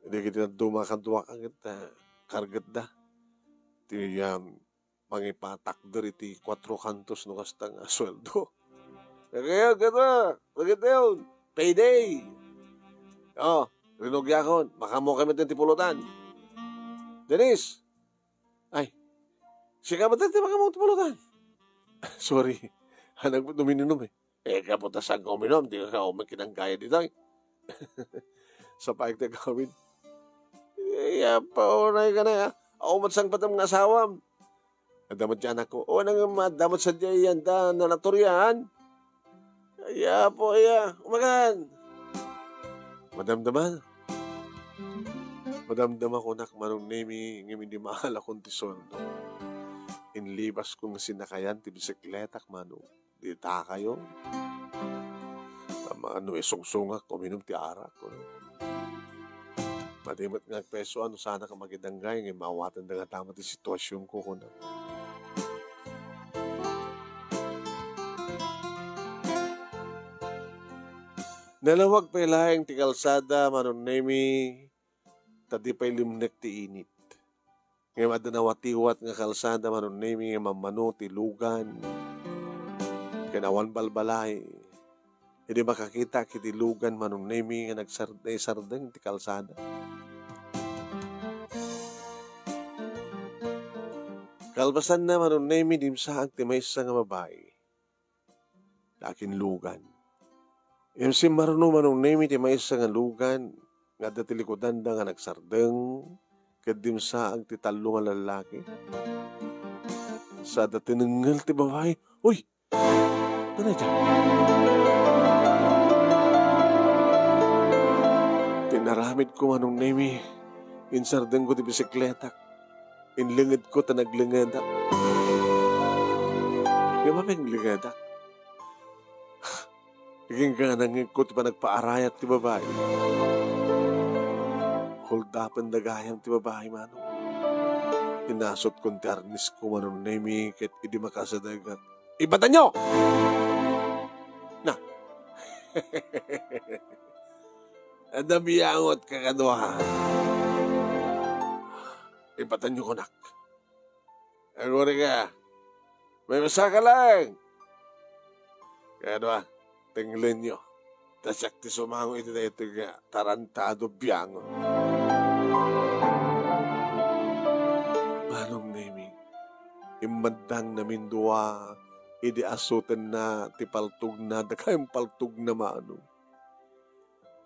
hindi kita dumakadwa kang kargat da. Tiyam, mangipatakder iti 4 kantos no kastang sweldo. Kaya gata, maganda yun. Payday. Rinugyakon. Baka mo kami iti pulutan. Dennis. Ay, siya ba tayo baka mo iti pulutan? Sorry, hanag mo dumininom kaputasan ka uminom, di ka umikinanggaya dito. Sa paik na gawin. Paunay ka na umatsang patam ng asawam. Nadamot siya anak ko. Nang madamot sa diyan da nanaturyan. Umagan. Madamdaman ko nak manong nemi ng hindi mahal akong tisoldo. Inlibas kong sinakayan ti bisikletak mano. Di ta kayo. Sungsungak, kuminom ti arak. Madimat nga peso, sana ka magidanggay, ngay maawatan na nga tama ti sitwasyon ko. Nalawag pa ilayang ti kalsada, manunemi, tadi pa'y limnek ti init. Ngayon madanawatiwat nga kalsada, manunemi, nga mamano ti lugan, kinawan balbalay. Hindi makakita kiti lugan manunemi nga nagsardeng ti kalsada. Kalbasan na manunemi dimsaag ti maysa nga babae. Lakin lugan. Yung si marunong manunemi ti maysa nga lugan nga datilikodan da nga nagsardeng kadimsaag ti talo nga lalaki. Sa datinengal ti babae, uy! Ano dyan? Tinaramid ko manong nemi. Insardeng ko ti bisikleta. Inlingid ko ta naglingadak. Yung maming lingadak. Higing ka nangig ko ti pa nagpaarayat ti babae. Hold upan dagayam ti babae manong. Inasot kong ti arnis ko manong nemi kahit hindi makasadagat. Ibatan nyo! Na. Adabiyangot ka kadwa. Ibatan nyo kunak. Agore ka. May masa ka lang. Kadwa, tinglan nyo. Tasyak ti sumango iti na ito nga tarantado biyangot. Manong nemi, imandang namin duwa, idi asutan na ti paltog na, dakayang paltog na maano.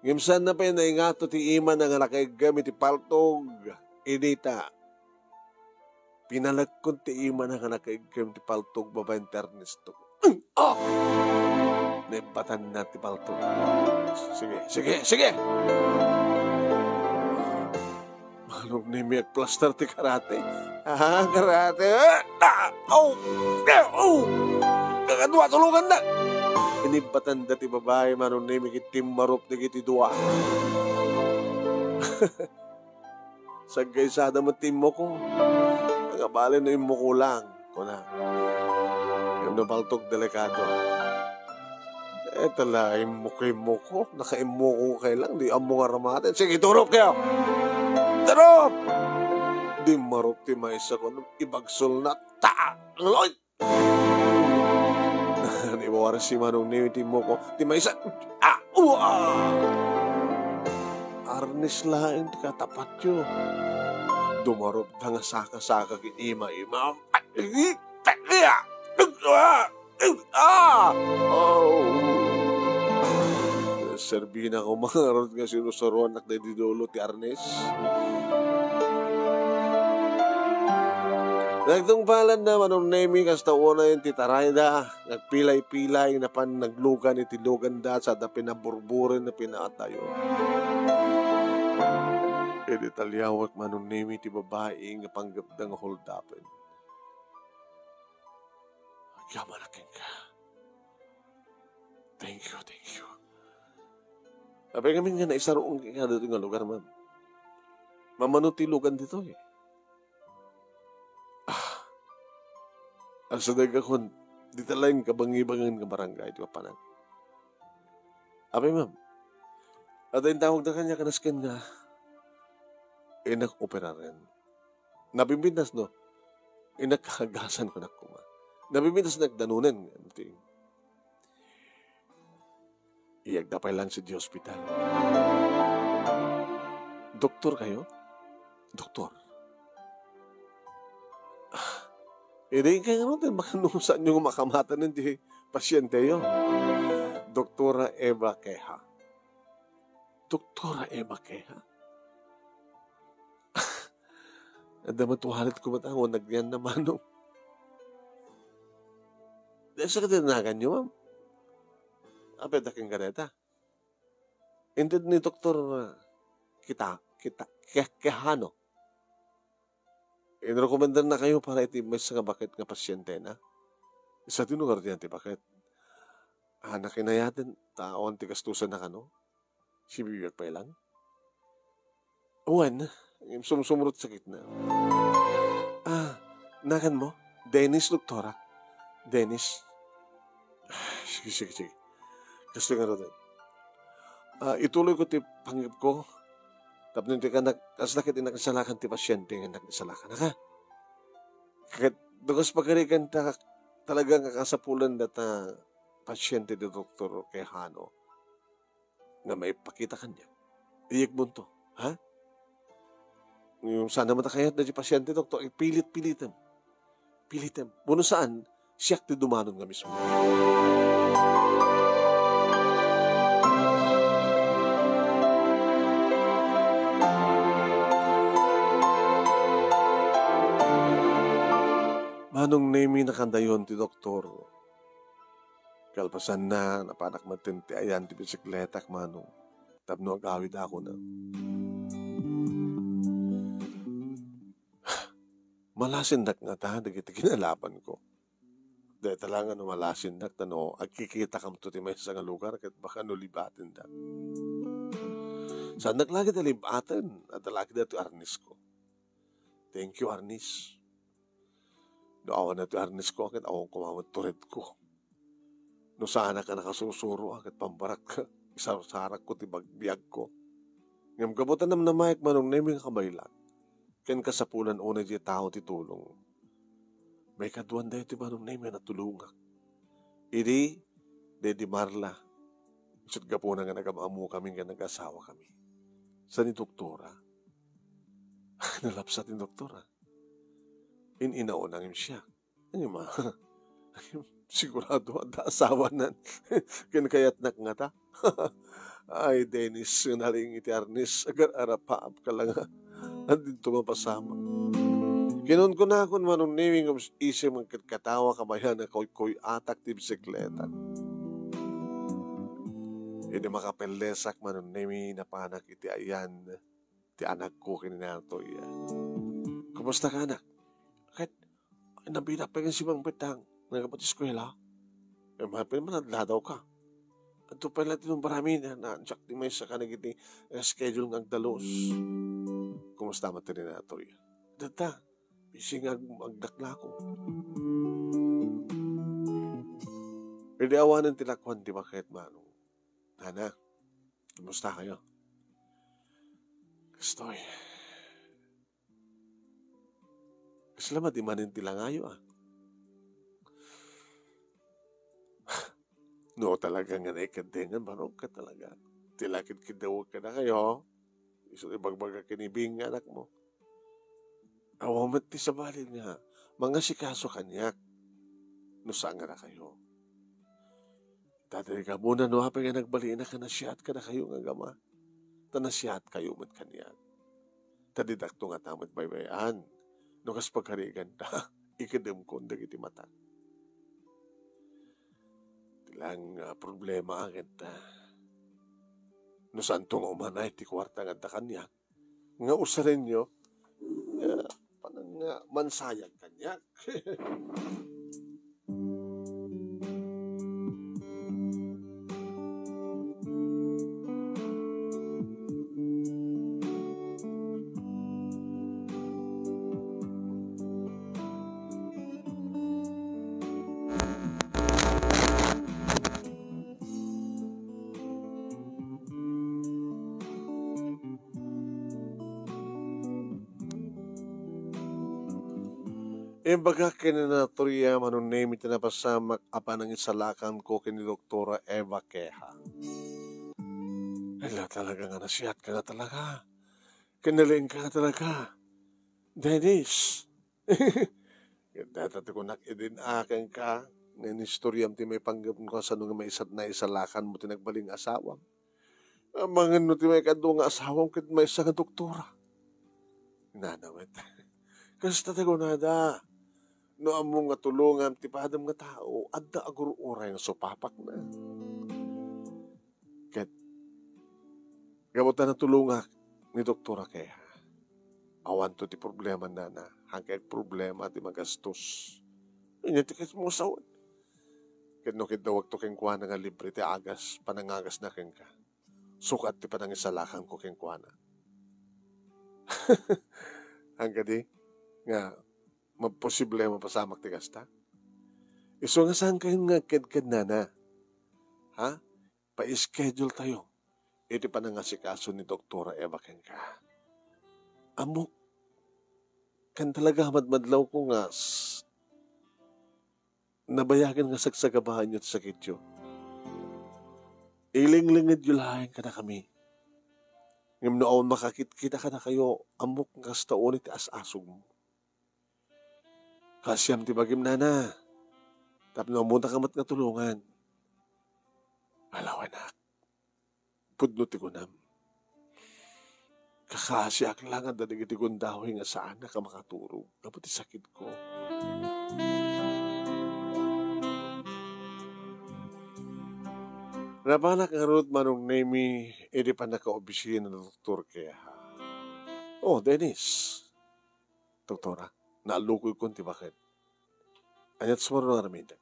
Ngimsan na pa yun, naingato ti ima na nga nakaigam iti paltog, idita. Pinalagkon ti ima na nga nakaigam ti paltog, babaeng ternisto. Oh! Naibatan na ti paltog. Sige! Malong ni mi plaster ti karate. Karate. Kakadwa, tulungan na. Inibatan da ti babae, manong ni mi kitim marup na kiti dua. Sagay sada mo tim mo ko. Nagabalin na imo ko lang. Kuna. Yung napaltog delikado. Tala, imo ko. Naka-imo ko kailang. Di amo nga ramatin. Sige, turok kayo. Turok! Di marup ti maisa ko. Ibagsol na. Loy! Iwara si manong ni mo ko. Ti maisa. Arnis lain ti katapat yun. Dumarup na nga saka-saka ki ima-ima. Serbina ko mga rod nga sinusuruan na didolo ti Arnes. Nagtong palan na manong nemi kasta una yung titarayda. Nagpilay-pilay na pan naglugan iti lugan da sa da pinaburburin na pinaatayo. E detalyawak manong nemi ti babae nga panggapdang hold upin. Yamalaking ka. Thank you. Sabi kami nga naisaroong ka dito nga lugar, ma'am. Mamanutilugan dito eh. Ang sadag ako, dito lang kabangibangan ka barangay, di ba panang? Sabi, ma'am, at yung tawag na kanya, kanaskin nga, inak-opera rin. Nabimbintas, no? Inakagasan ko na kuma. Nabimbintas nagdanunan. Iyagdapay lang sa di hospital. Doktor kayo? Doktor. Hindi kayo naman makanusan yung makamatan ng di pasyente yun. Doktora Eva Queja. Doktora Eva Queja? Nadamatuhalit ko matango, nagyan naman no. Dahil sa katinagan nyo, ma'am. Apet aking ganeta. Hindi ni Doktor Quejano. Inrekomendar na kayo para iti may sa bakit nga pasyente na. Isa tinugar din iti bakit. Nakinayatin, taon ti kastusan na kano, si bibiyag pa lang. Uwan, sumsumurot sakit na. Nakan mo? Dennis, doktora. Dennis. Sige. Gusto nga rin. Ituloy ko ti panggap ko. Tapos hindi ka as nakit inakasalakan ti pasyente nga nakasalakan. Naka? Kahit dugas pagkarikan talagang kakasapulan na ta pasyente ni Dr. Quijano nga may pakita kanya. Iyag mo to. Ha? Yung sana matakayat na di pasyente, doktor, pilit-pilitan. Pilitan. Muna saan, siyak ti dumanon nga mismo. Manong name na kandayon ti doktor. Kalpasan na, napanak matinti ayan ti bisikletak manong. Tapno agawid ako na. Malasindak nga ta, dagiti kinalaban ko. Dahil talaga no malasindak, tano, agkikita kam to ti may sa nga lugar, kat baka no libatin da. Saan naglagi na libatin, at talagi na ito arnis ko. Thank you, arnis. No awan na ito arnis ko, kat awang kumamad tured ko. No sana ka nakasusuro, kat pambarak ka, isasarak ko ti bagbiag ko. Ngam kabutan naman na mayak manong naming kabaylan. Ken kasapulan una di tao ti tulong. May kaduan dayo ti manong name na tulungak. Idi, di Marla. Isut gapuna nga nagamamu kami nga nag-asawa kami. Sa ni doktora. Nalapsat ni doktora. Inaunangin siya. Ano ma? Sigurado at asawa nan. Ken kayat nak nga ta. Ay, Dennis, naling iti arnis. Agar arapaap ka lang ha. Andito mapasama. Kinon ko na akong manong naming isip ang katawa kamayan na koy atak ti bisikleta. Hindi makapelesak manong naming napanak iti ayan ti anak ko kininato iya. Kumusta ka anak? Kahit nabinak pa yung si Mang Petang nagkapat eskwela. Mahapin man nadladaw ka. Ito pala tinong marami na ansak di may sa kanagiti schedule ng agdalos. Kumusta matiri na ito? Data, bising agdakla ko. Pwede awanan tilakwan di bakit manong. Nana, kumusta kayo? Gustoy. Kasalamat di manin tilangayo ah. No talaga nga naikadingan, manong ka talaga. Tilakid kidawag ka na kayo. Iso ibagbaga kinibing nga anak mo. Awamat ti sa balin nga. Mga sikaso kanyak. No saan nga na kayo. Tatay ka muna no hapang nga nagbaliin na ka na siyat ka na kayo nga gama. Tanasiyat kayo mat kanyak. Tadidakto nga tamat baybayan. No kas pagkarigan ta. Ikadam ko dagiti mata. Tilang problema ang ita. No saan tong umanay ti kwarta nga kanya. Nga usarin nyo, panang mansayag kanya. Baga kinanatorya manunemi tinapasamak apan ang isalakan ko kini Doktora Eva Queja. Ala talaga nga nasiyat ka nga talaga. Kinaling ka nga talaga. Dennis. Dati ko nakidin akin ka. Ngayon istoryam ti may panggap ko sa nung may isalakan mo tinagbaling asawang. Mga no ti may kado nga asawang kit may isa nga doktora. Nanawit. Kasi tatago nada. No among nga tulungan ti padam nga tao, adda aguro oray nga supapak na. Ket gamutan na tulungak ni Doktora Queja. Awan to ti problema na hangkay problema ti magastos. Inya ti kas mo sawad. Kinukid na wag to king kuha nga libre ti agas, panangagas na king ka. Sukat ti panangisalakan ko king kuha na. Ang gadi, nga, maposible mapasamak ti gasta. Iso nga saan kayo nga kid na. Ha? Pa-schedule tayo. Iti panangasikaso ni Doktora Eva king ka. Amok, kan talaga madmadlaw ko nga nabayagan nga sagsagabahan nyo sa sakit nyo. Iling-lingid yulahin ka na kami. Ngam noon makakit-kita ka na kayo, amok nga sa taon iti as-asog mo. Kasyam ti bagim na. Tapos namunta ka mat nga tulungan. Alaw anak, pudno ti kunam. Kakasyak lang ang dadig iti kundahoy nga saan na ka makaturog. Kapag ti sakit ko. Nabanak nga root manong name edi pa naka-obisina na doktor kaya. Oh, Dennis. Doktora, naalukoy ko ti bakit. Anyat sumaro nga ramida.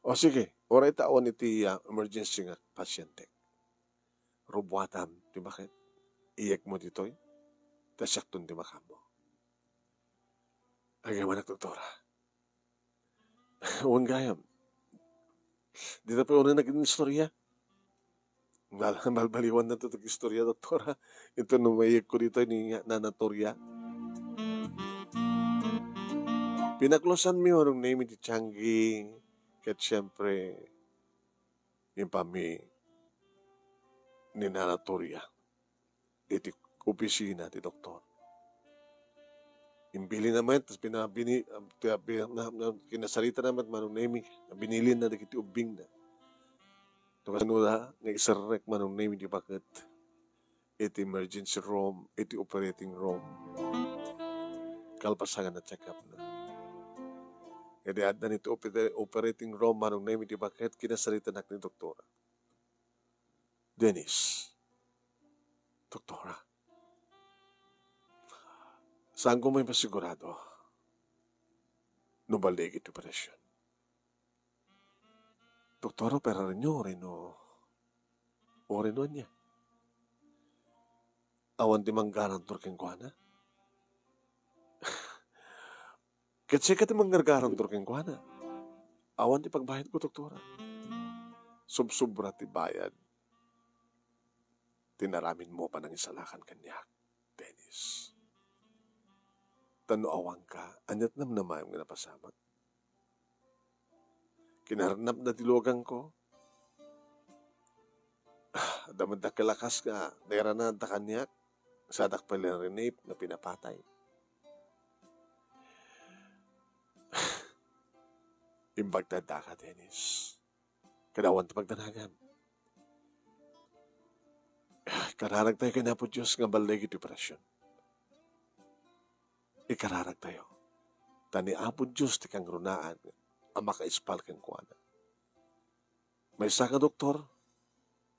O sige, oray taon iti emergency nga pasyente. Rubuatam, ti bakit? Iyak mo dito'y, tasyak tun di makamo. Agay manak, doktora. Huwag gayam. Dito pa una naging istorya. Malbaliwan na ito istorya, doktora. Ito nung maiyak ko dito ni Nanatorya. Pinaklosan mo yung name ni Changi. Kahit siyempre, yung pami ni Nanatorya. Iti opisina ti doktor. Imbili naman, tapos kinasalita naman manong name, binilin na iti ubing na. Ito kasi nga isarek manong name di bakit. Iti emergency room, iti operating room. Kalpasangan na check up na. Kaya at na nito operating room manong name di bakit, kinasalita na ni doktora. Dennis. Doktora, saan ko may masigurado no balik ito operasyon? Doktora, pero rin niya. Awan di manggaran turking kuana? Kasi ka di manggargaran turking kuana? Awan di pagbayad ko, doktora. Subsubra ti bayad. Tinaramin mo pa ng isalakan kanya, Dennis. Tanuawang ka, anyat namnamay ang napasamak. Kinarnap na dilogang ko. Damad na kalakas ka, dera na ta kanyak, sadak pala rinip na pinapatay. Imbagdada ka, Dennis. Kadawan ta pagdanagan. Kararag tayo kanya po Diyos nga balay iti operasyon. Ikararag tayo. Tani apo Diyos ti kang runaan ang makaispal kang kuwana. May isa ka doktor,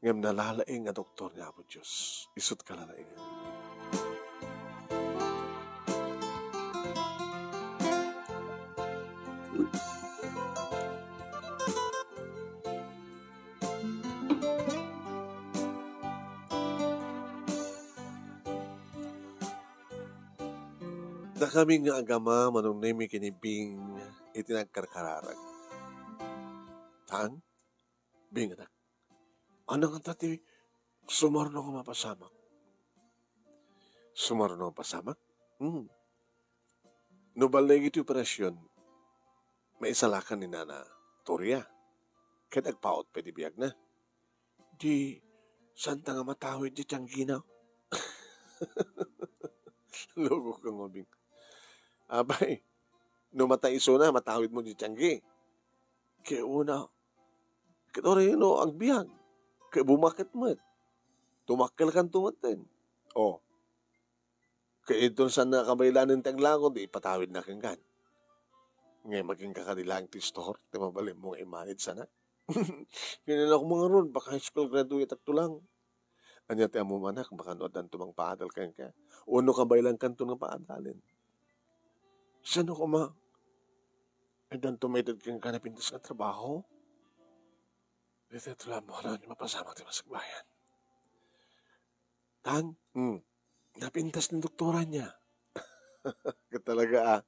ngam nalalaing nga doktor niya apo Diyos. Isut ka lalaingan. Na kami nga agama manong nemi kinibing itinagkarkararag. Taan? Bing anak. Ano nga tati sumarno nga mapasamak? Sumarno nga pasamak? No balay iti operasyon, may isalakan ni Nana Torya. Kaya nagpaot pa di biyag na. Di, santa nga matawid di tiyang Logo kang mabing. Abay, no mataiso na, matawid mo di tiyanggi. Kaya una, kaya rin ang biyag. Kaya bumakit mo. Tumakil kang tumatin. O, kaya ito sa nakabaylanin taglangon, di ipatawid na kang gan. Ngayon maging kakadilang ti store, di mabalim mong imanid sana. Kaya na ako mga ron, baka high school graduate at tulang. Anya ti amo manak, baka nood tumang paadal kang ka. Uno ka baylang kanto ng paadalin. Saan ako ma? E dan tumated kang kanapintas nga trabaho? Ito lang mo na yung mapasama tayo sa bayan. Tang, napintas ng doktora niya. Talaga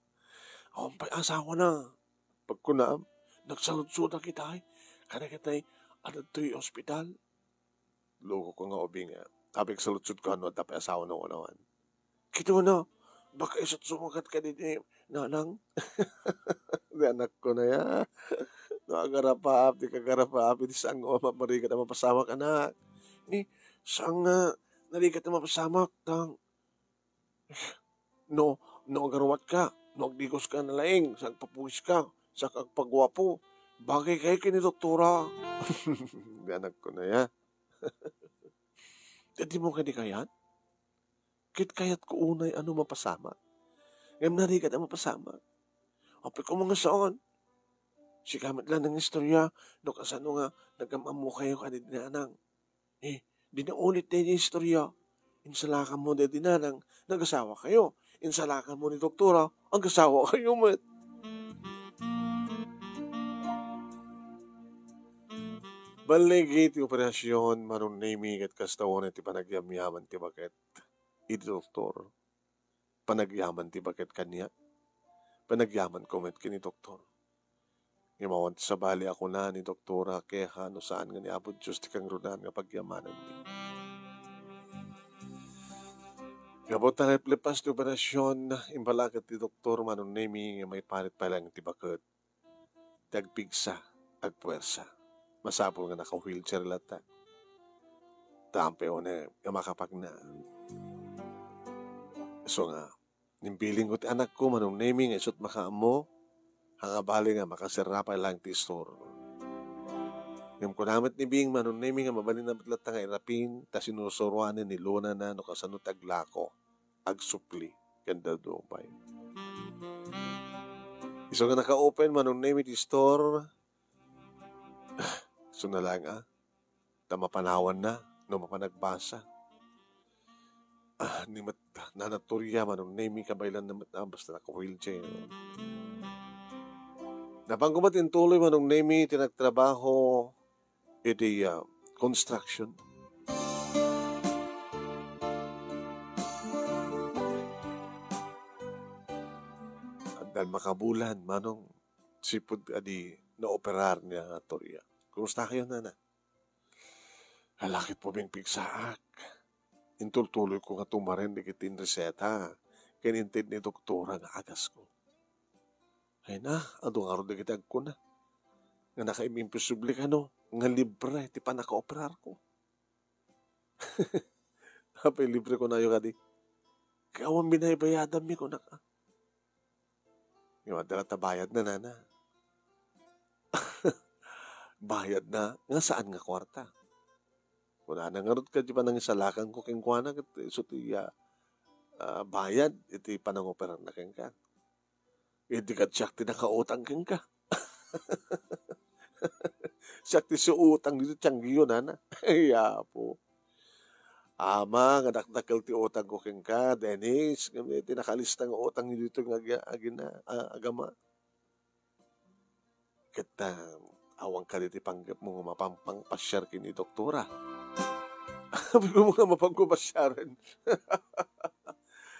Ako pa'y asawa na. Pagkunam, nagsalud-sud na kita Kana kita'y ano to'y ospital. Loko ko nga ubing Tapik saludsud ko ano, tapay asawa na unawan. Kito na, baka isot sumagat ka din nanang. Di anak ko na ya. Nakagarapap, di kagarapap, di sang marikat na mapasamak anak. Ni, sang narikat na mapasamak, tang. No, agarawat ka, no agdigos ka na laing, sang papuwis ka, sa kagpagwapo. Bagay kayo kini doktora. Di anak ko na ya. Di mo kani kayan? Kit kayat ko unay ano mapasama. Ngam narikat na mapasama. Apay ko mga saan. Si kamit lang ng istorya, no kasano nga, nagamamu kayo kanid na anang. Di na ulit na yung istorya. Insalakan mo na dinanang, nag-asawa kayo. Insalakan mo ni doktora, ang asawa kayo, met. Baligit yung operasyon, manong naming at kastawan ti panagyamyaman ti bakit. Iti doktor, panagyaman ti bakit kanya. Panagyaman ko met kini doktor. Imawan sa bali ako na ni doktora kaya no saan nga ni abot Diyos ti kang runan nga pagyamanan ni. Gabot na lepas ti operasyon, imbalagat ti doktor manong nemi nga may palit pa lang ti bakit. Tagpigsa, agpuwersa. Masapol nga naka-wheelchair lata. Tampe o na, makapag na. So nga, nimpiling ko ti anak ko manong nemi nga isot makaamo, hangabali nga makasirapay lang ti store. Yung kunamit ni Bing manong nemi nga mabalin na matlat nga irapin ta sinusuruanin ni Luna na no kasano taglako agsupli kanda doon pa iso nga naka-open manong nemi ti store. So na lang ta mapanawan na no mapanagbasa. Ni mat nanaturya manong nemi kabaylan na basta naka-wheelchair. Napanggumat in tuloy manong nemi tinagtrabaho iti construction. At dahil makabulan manong sipod adi na operar niya Torya. Kumusta kayo nana? Halakit po bing pigsaak. Intultuloy ko nga tumarin di kitin reseta. Kinintid ni doktora nga agas ko. Ay na, adong araw na kitag ko na. Nga naka-imimposible ka no, nga libre, ti pa naka-operar ko. Hapay libre ko na yung kadi. Kawang binaybayadan mi ko na ka. Yung adala tabayad na nana. Bayad na, nga saan nga kwarta? Kuna na nga rin ka di pa nang isalakan ko keng kuwana, so ti bayad, iti panang-operar na keng ka. Hindi ka tiyakti nakautang keng ka. Tiyakti si utang dito tiyanggi yun, nana. Iya po. Ama, nga dakdakal ti utang ko keng ka, Dennis, ti nakalista nga utang dito nga agama. Kita, awang ka dito panggap mo nga mapampang-pasyar kini doktora. Sabi ko mga mapagkupasyaran.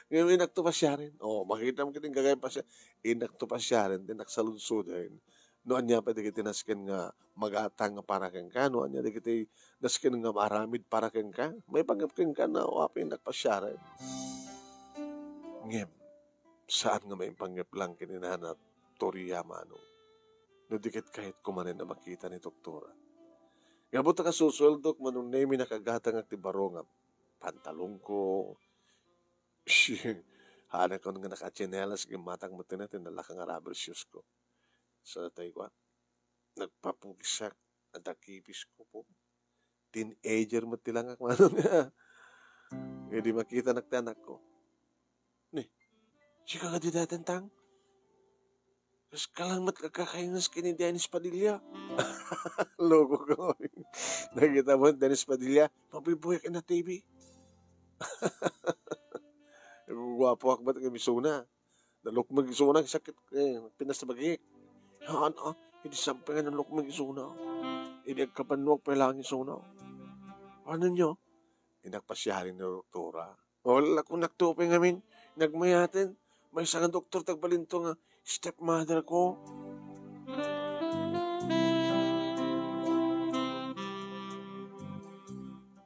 Ngayon, inagtupasyarin. Makita mo kiting gagawin pasya. Inagtupasyarin, din nagsalunsudan. Noon niya pa di kita naskin nga magatang nga para keng ka. Noon niya di kita naskin nga maramid para keng ka. May panggap keng ka na wapin nagpasyarin. Ngem, saan nga may panggap lang kininana Toriyama no? No dikit kahit kumanin na makita ni doktora. Nga buta ka susuldok manong nemi nakagatang at tibaro nga pantalong ko. Hana ko nga nakachinelas gimatang mo tinatin nalaka nga rubber shoes ko. So natay ko nagpapugisak at nakipis ko po. Teenager mo tilang ako ano nga. Hindi makita nagtanak ko. Ni, sika ka di datentang? Tapos kalang matkakakainas kini Dennis Padilla. Logo ko. Nakita mo Dennis Padilla, mabibuhay ka na TV. Guwapo ako ba't kamisuna? Nalukmag isuna, sakit pinas na bagik. Hindi sampay nga nalukmag isuna. Hindi agkapanwag pa lang yung sunaw. Ano nyo? Inagpasyarin na doktora. Wala kung nagtupin ngamin. Nagmayatin. May isang doktor tagbalinto nga stepmother ko.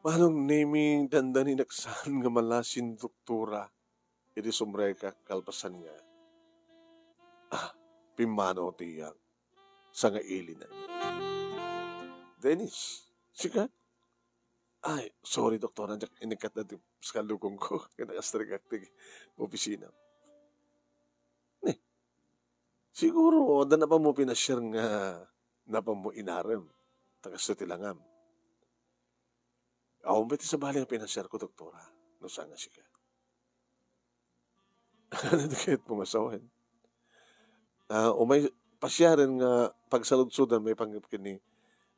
Manong naming dandani naksan nga malasin doktora. Iti sumreka kalpasan nga. Pimano tiyak. Sa nga ilinan. Dennis, sika? Ay, sorry doktora. Inikat na sa kalugong ko. Kinakastrig-aktig opisina. Siguro, na pa mo pinasyar nga na pa mo inarem. Tagas na tilangam. Ako mbiti sa bali ang pinasyar ko, doktora. No saan nga sika. Ano na kahit pumasawan? O may pasyarin nga pagsaludsudan may panggapkin ni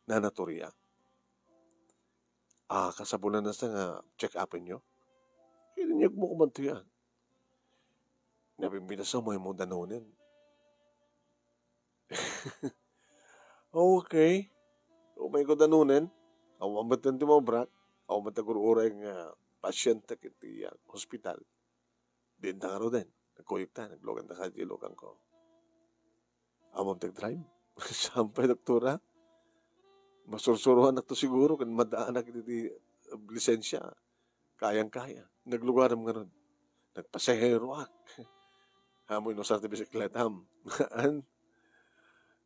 Nanatoria. Kasabunan na sa nga check-upin nyo. Kininyag mo kumanto yan. Nabimbinasa mo yung mga danonin. Okay. Umay ko danunin. Awamat ng timobrak. Awamat ang uray nga pasyente kiti hospital. Din na karo din. Nagkuyog ta. Naglogan na kadilogan ko. Amam tag-drive. Sampay, doktora. Masursuruhan na to siguro. Kan madaan na kiti lisensya. Kayang-kaya. Naglugaram nga nun. Nagpasahero ak. Hamoy no sa bisikleta.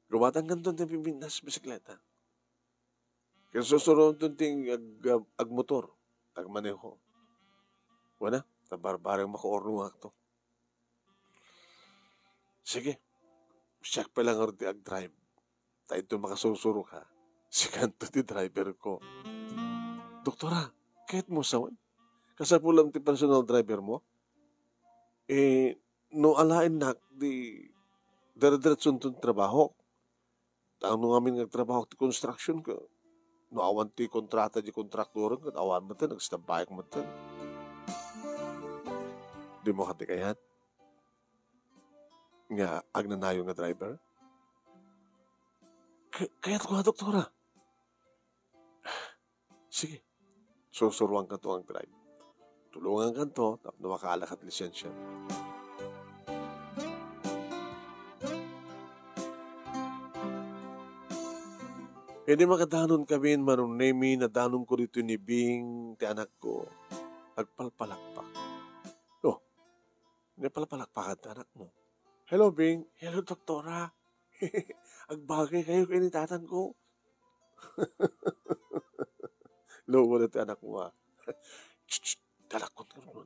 Gumatang ganton ng pimpintas bisikleta. Kaya susuroon doon ting agmotor, agmaneho. Wala, tabarbarang makaorno akto. Sige, siyak pa lang ordi ag-drive. Tayo ito makasusuro ka. Si kanto ti driver ko. Doktora, kahit mo sawan? Kasapulang ti personal driver mo? No alain nak di dara-diretsun tong trabaho. Ano ngamin nagtrabaho ti construction ka. No awan ti kontrata di kontraktoran ka. Awan mo ta, nagstabayag mo ta. Di mo kati kayat. Nga, agnanayo nga driver. Kayat ko nga, doktora. Sige. Susuruan ka to ang drive. Tulungan ka to, tapos nawakaalak at lisensya. Hindi makadanon kami manong nemi na danon ko dito ni Bing, ti anak ko. Agpalpalakpak. Oh, nagpalpalakpak at anak mo. Hello, Bing. Hello, doktora. Agbagay kayo kay ni tatan ko. Lobo na ti anak mo ha. Dalakot ka ron.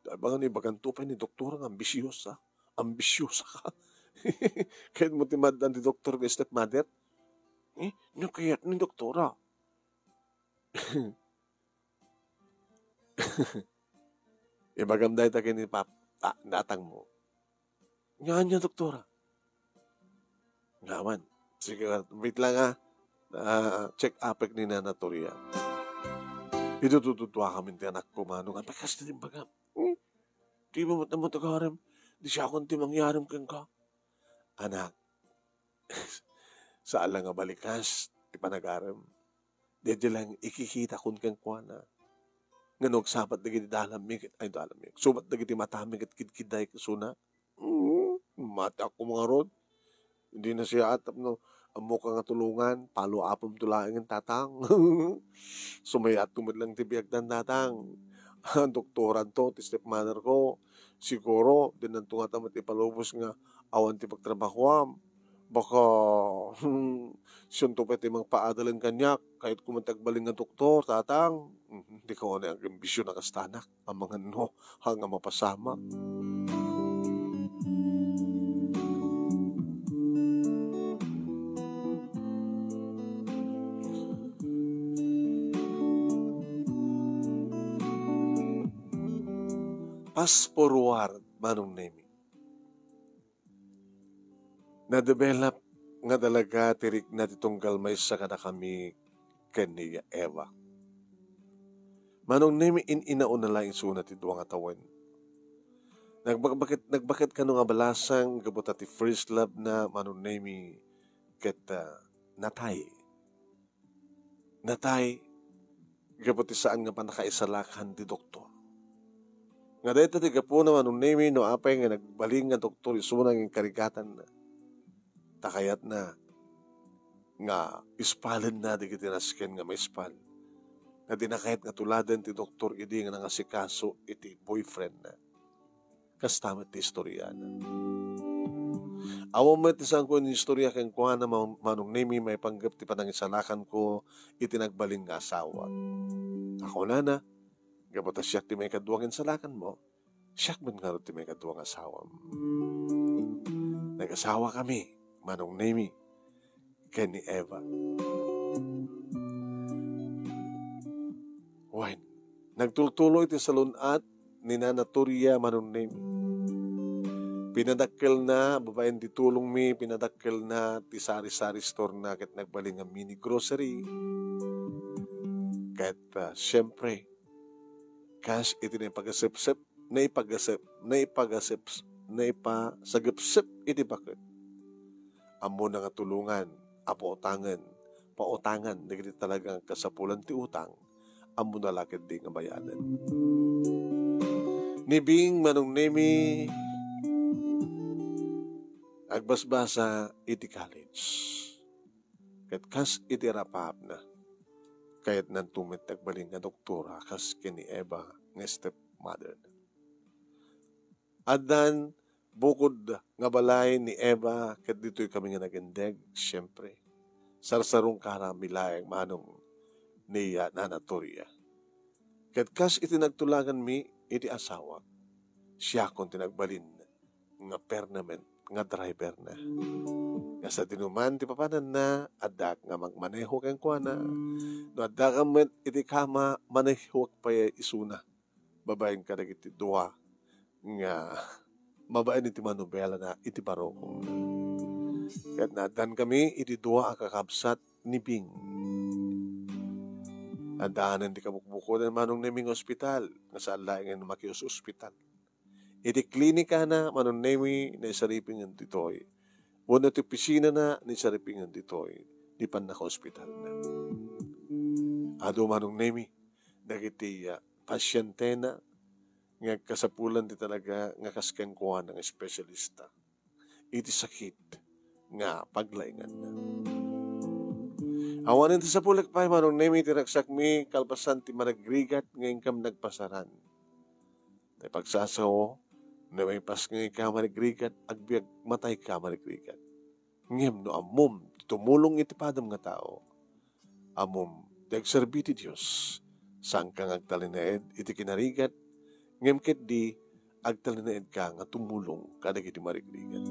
Dahil ni bagantupay ni doktora ng ambisyosa. Ambisyosa ka. Kahit mo timadan ni doktor ng stepmother. Nyo kayat ni doktora. Ibagamday ta kini natang mo. Nga doktora. Ngawan. Sige, wait lang ha. Check upek ni Nanatoria. Ito tututwa kami ti anak ko manong. Ang pakas na din bagam. Di ba mo tagarem? Di siya akong timangyarim kang ka. Anak. Sa alang nga balikas, ipanagaram. Di lang ikikita kun kang kuana. Nganog sabat na giti dalamig, ay dalamig. Subat na giti matamig at kidkiday kasuna. Mata ako mga rod. Hindi na siya atap no. Amo ka nga tulungan, palo apom tulaing ang tatang. Sumayat tumad lang tibiyag ng tatang. Doktoran to, ti stepmother ko. Siguro, dinanto nga tamat ipalubos nga awan ti pagtrabahoam. Baka siyento pa timang paadalan kanyak kahit kumantagbaling nga doktor, tatang. Hindi ka wala ang ambisyon na kastanak. Ang mga no, hanga mapasama. Fast forward, manong nemi. Na-develop nga talaga tirik na titunggal may sa kada kami kaniya Eva. Manong nemi inauna lang isunat ito ang atawan. Nagbakit ka nung abalasang gabuta ti first love na manong nemi ket natay. natay gapati saan nga pa nakaisalakan ti doktor. Nga dahil ti gapo naman nung nemi no apay nga nagbaling nga doktor isunang yung karikatan na. Takayat na nga ispalan na di kitinasken nga may ispal. Nga dinakayat nga tuladan ti doktor idi nga nangasikaso iti boyfriend na. Kastamat ti istorya na. Awa mo iti saan ko yung istorya keng kuha na manong nemi may panggap ti panangisalakan ko iti nagbaling nga asawa. Ako na, gabata siyak ti may kaduwang insalakan mo, siyak man nga ti may kaduwang asawa mo. Nag-asawa kami, manong nemi, ken ni Eva. Wine, nagtultuloy ti salunat ni Nanatoria manong nemi. Pinadakkel na, babaeng di tulong mi, pinadakkel na ti sari-sari store na ket nagbaling nga mini grocery. Kahit siyempre, cash iti na ipagasip-sip, naipasagip-sip iti bakit. Amo na nga tulungan, pautangan, nagiti talagang kasapulan ti utang, amo na lakit di nga bayadan. Nibing manong nemi, agbasbasa iti college. Ket kas iti rapap na. Kayat nang tumit nagbaling nga doktora kas kini Eva nga stepmother. Adan bukod nga balay ni Eva ket dito'y kami nga nagindeg, siyempre. Sarsarong karamilayang manong ni Nanatoria. Ket kas iti nagtulagan mi iti asawa. Siya kon tinagbalin nga permanent nga driver na. Nga sa dinuman, ti papanan na, adak nga magmaneho kang kwa na. No adak nga iti kama, maneho pa isuna. Babaeng ka na iti dua. Nga, mabaen iti manubela na iti barokong na. Kaya nadan kami, iti dua ang kakabsat ni Bing. Adaanan di kabukbuko na manong naming ospital. Nga sa alaing nga makios ospital. Iti klinika na, manong nemi, na isaripin yung ditoy. Wala iti pisina na, na isaripin yung ditoy. Di pa naka-hospital na. Ado manong nemi, nagiti pasyente na, nga kasapulan di talaga, nga kaskengkuhan ng espesyalista. Iti sakit, nga paglaingan na. Awanin ti sa pulik pa, manong nemi, tinagsak mi, kalpasan ti maragrigat, ngayon kam nagpasaran. Tay pagsasaw, na may pas nga ka marigrigat, agbiag matay ka marigrigat. Ngem no amom, tumulong iti padam nga tao. Amom, dagserbi ti Diyos, sang kang agtalinaed iti kinarigat, ngem ket di, agtalinaed ka nga tumulong kadag iti marigrigat.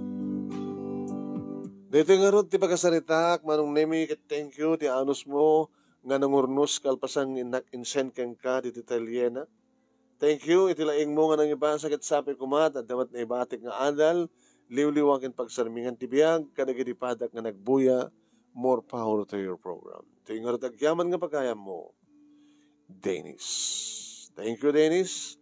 Dito nga ron, ti pagkasaritak, manong nemi, ket thank you, ti anos mo, nga nangurnos kalpasang inak-insend kang ka, di Italiana. Thank you, itilaing mo nga nang ibasa ket sapi kumat, at damat na ibatik nga adal, liwliwakin pagsarmingan tibiyag, kadagitipadak nga nagbuya, more power to your program. Tingar tagyaman nga pagkayam mo, Dennis. Thank you, Dennis.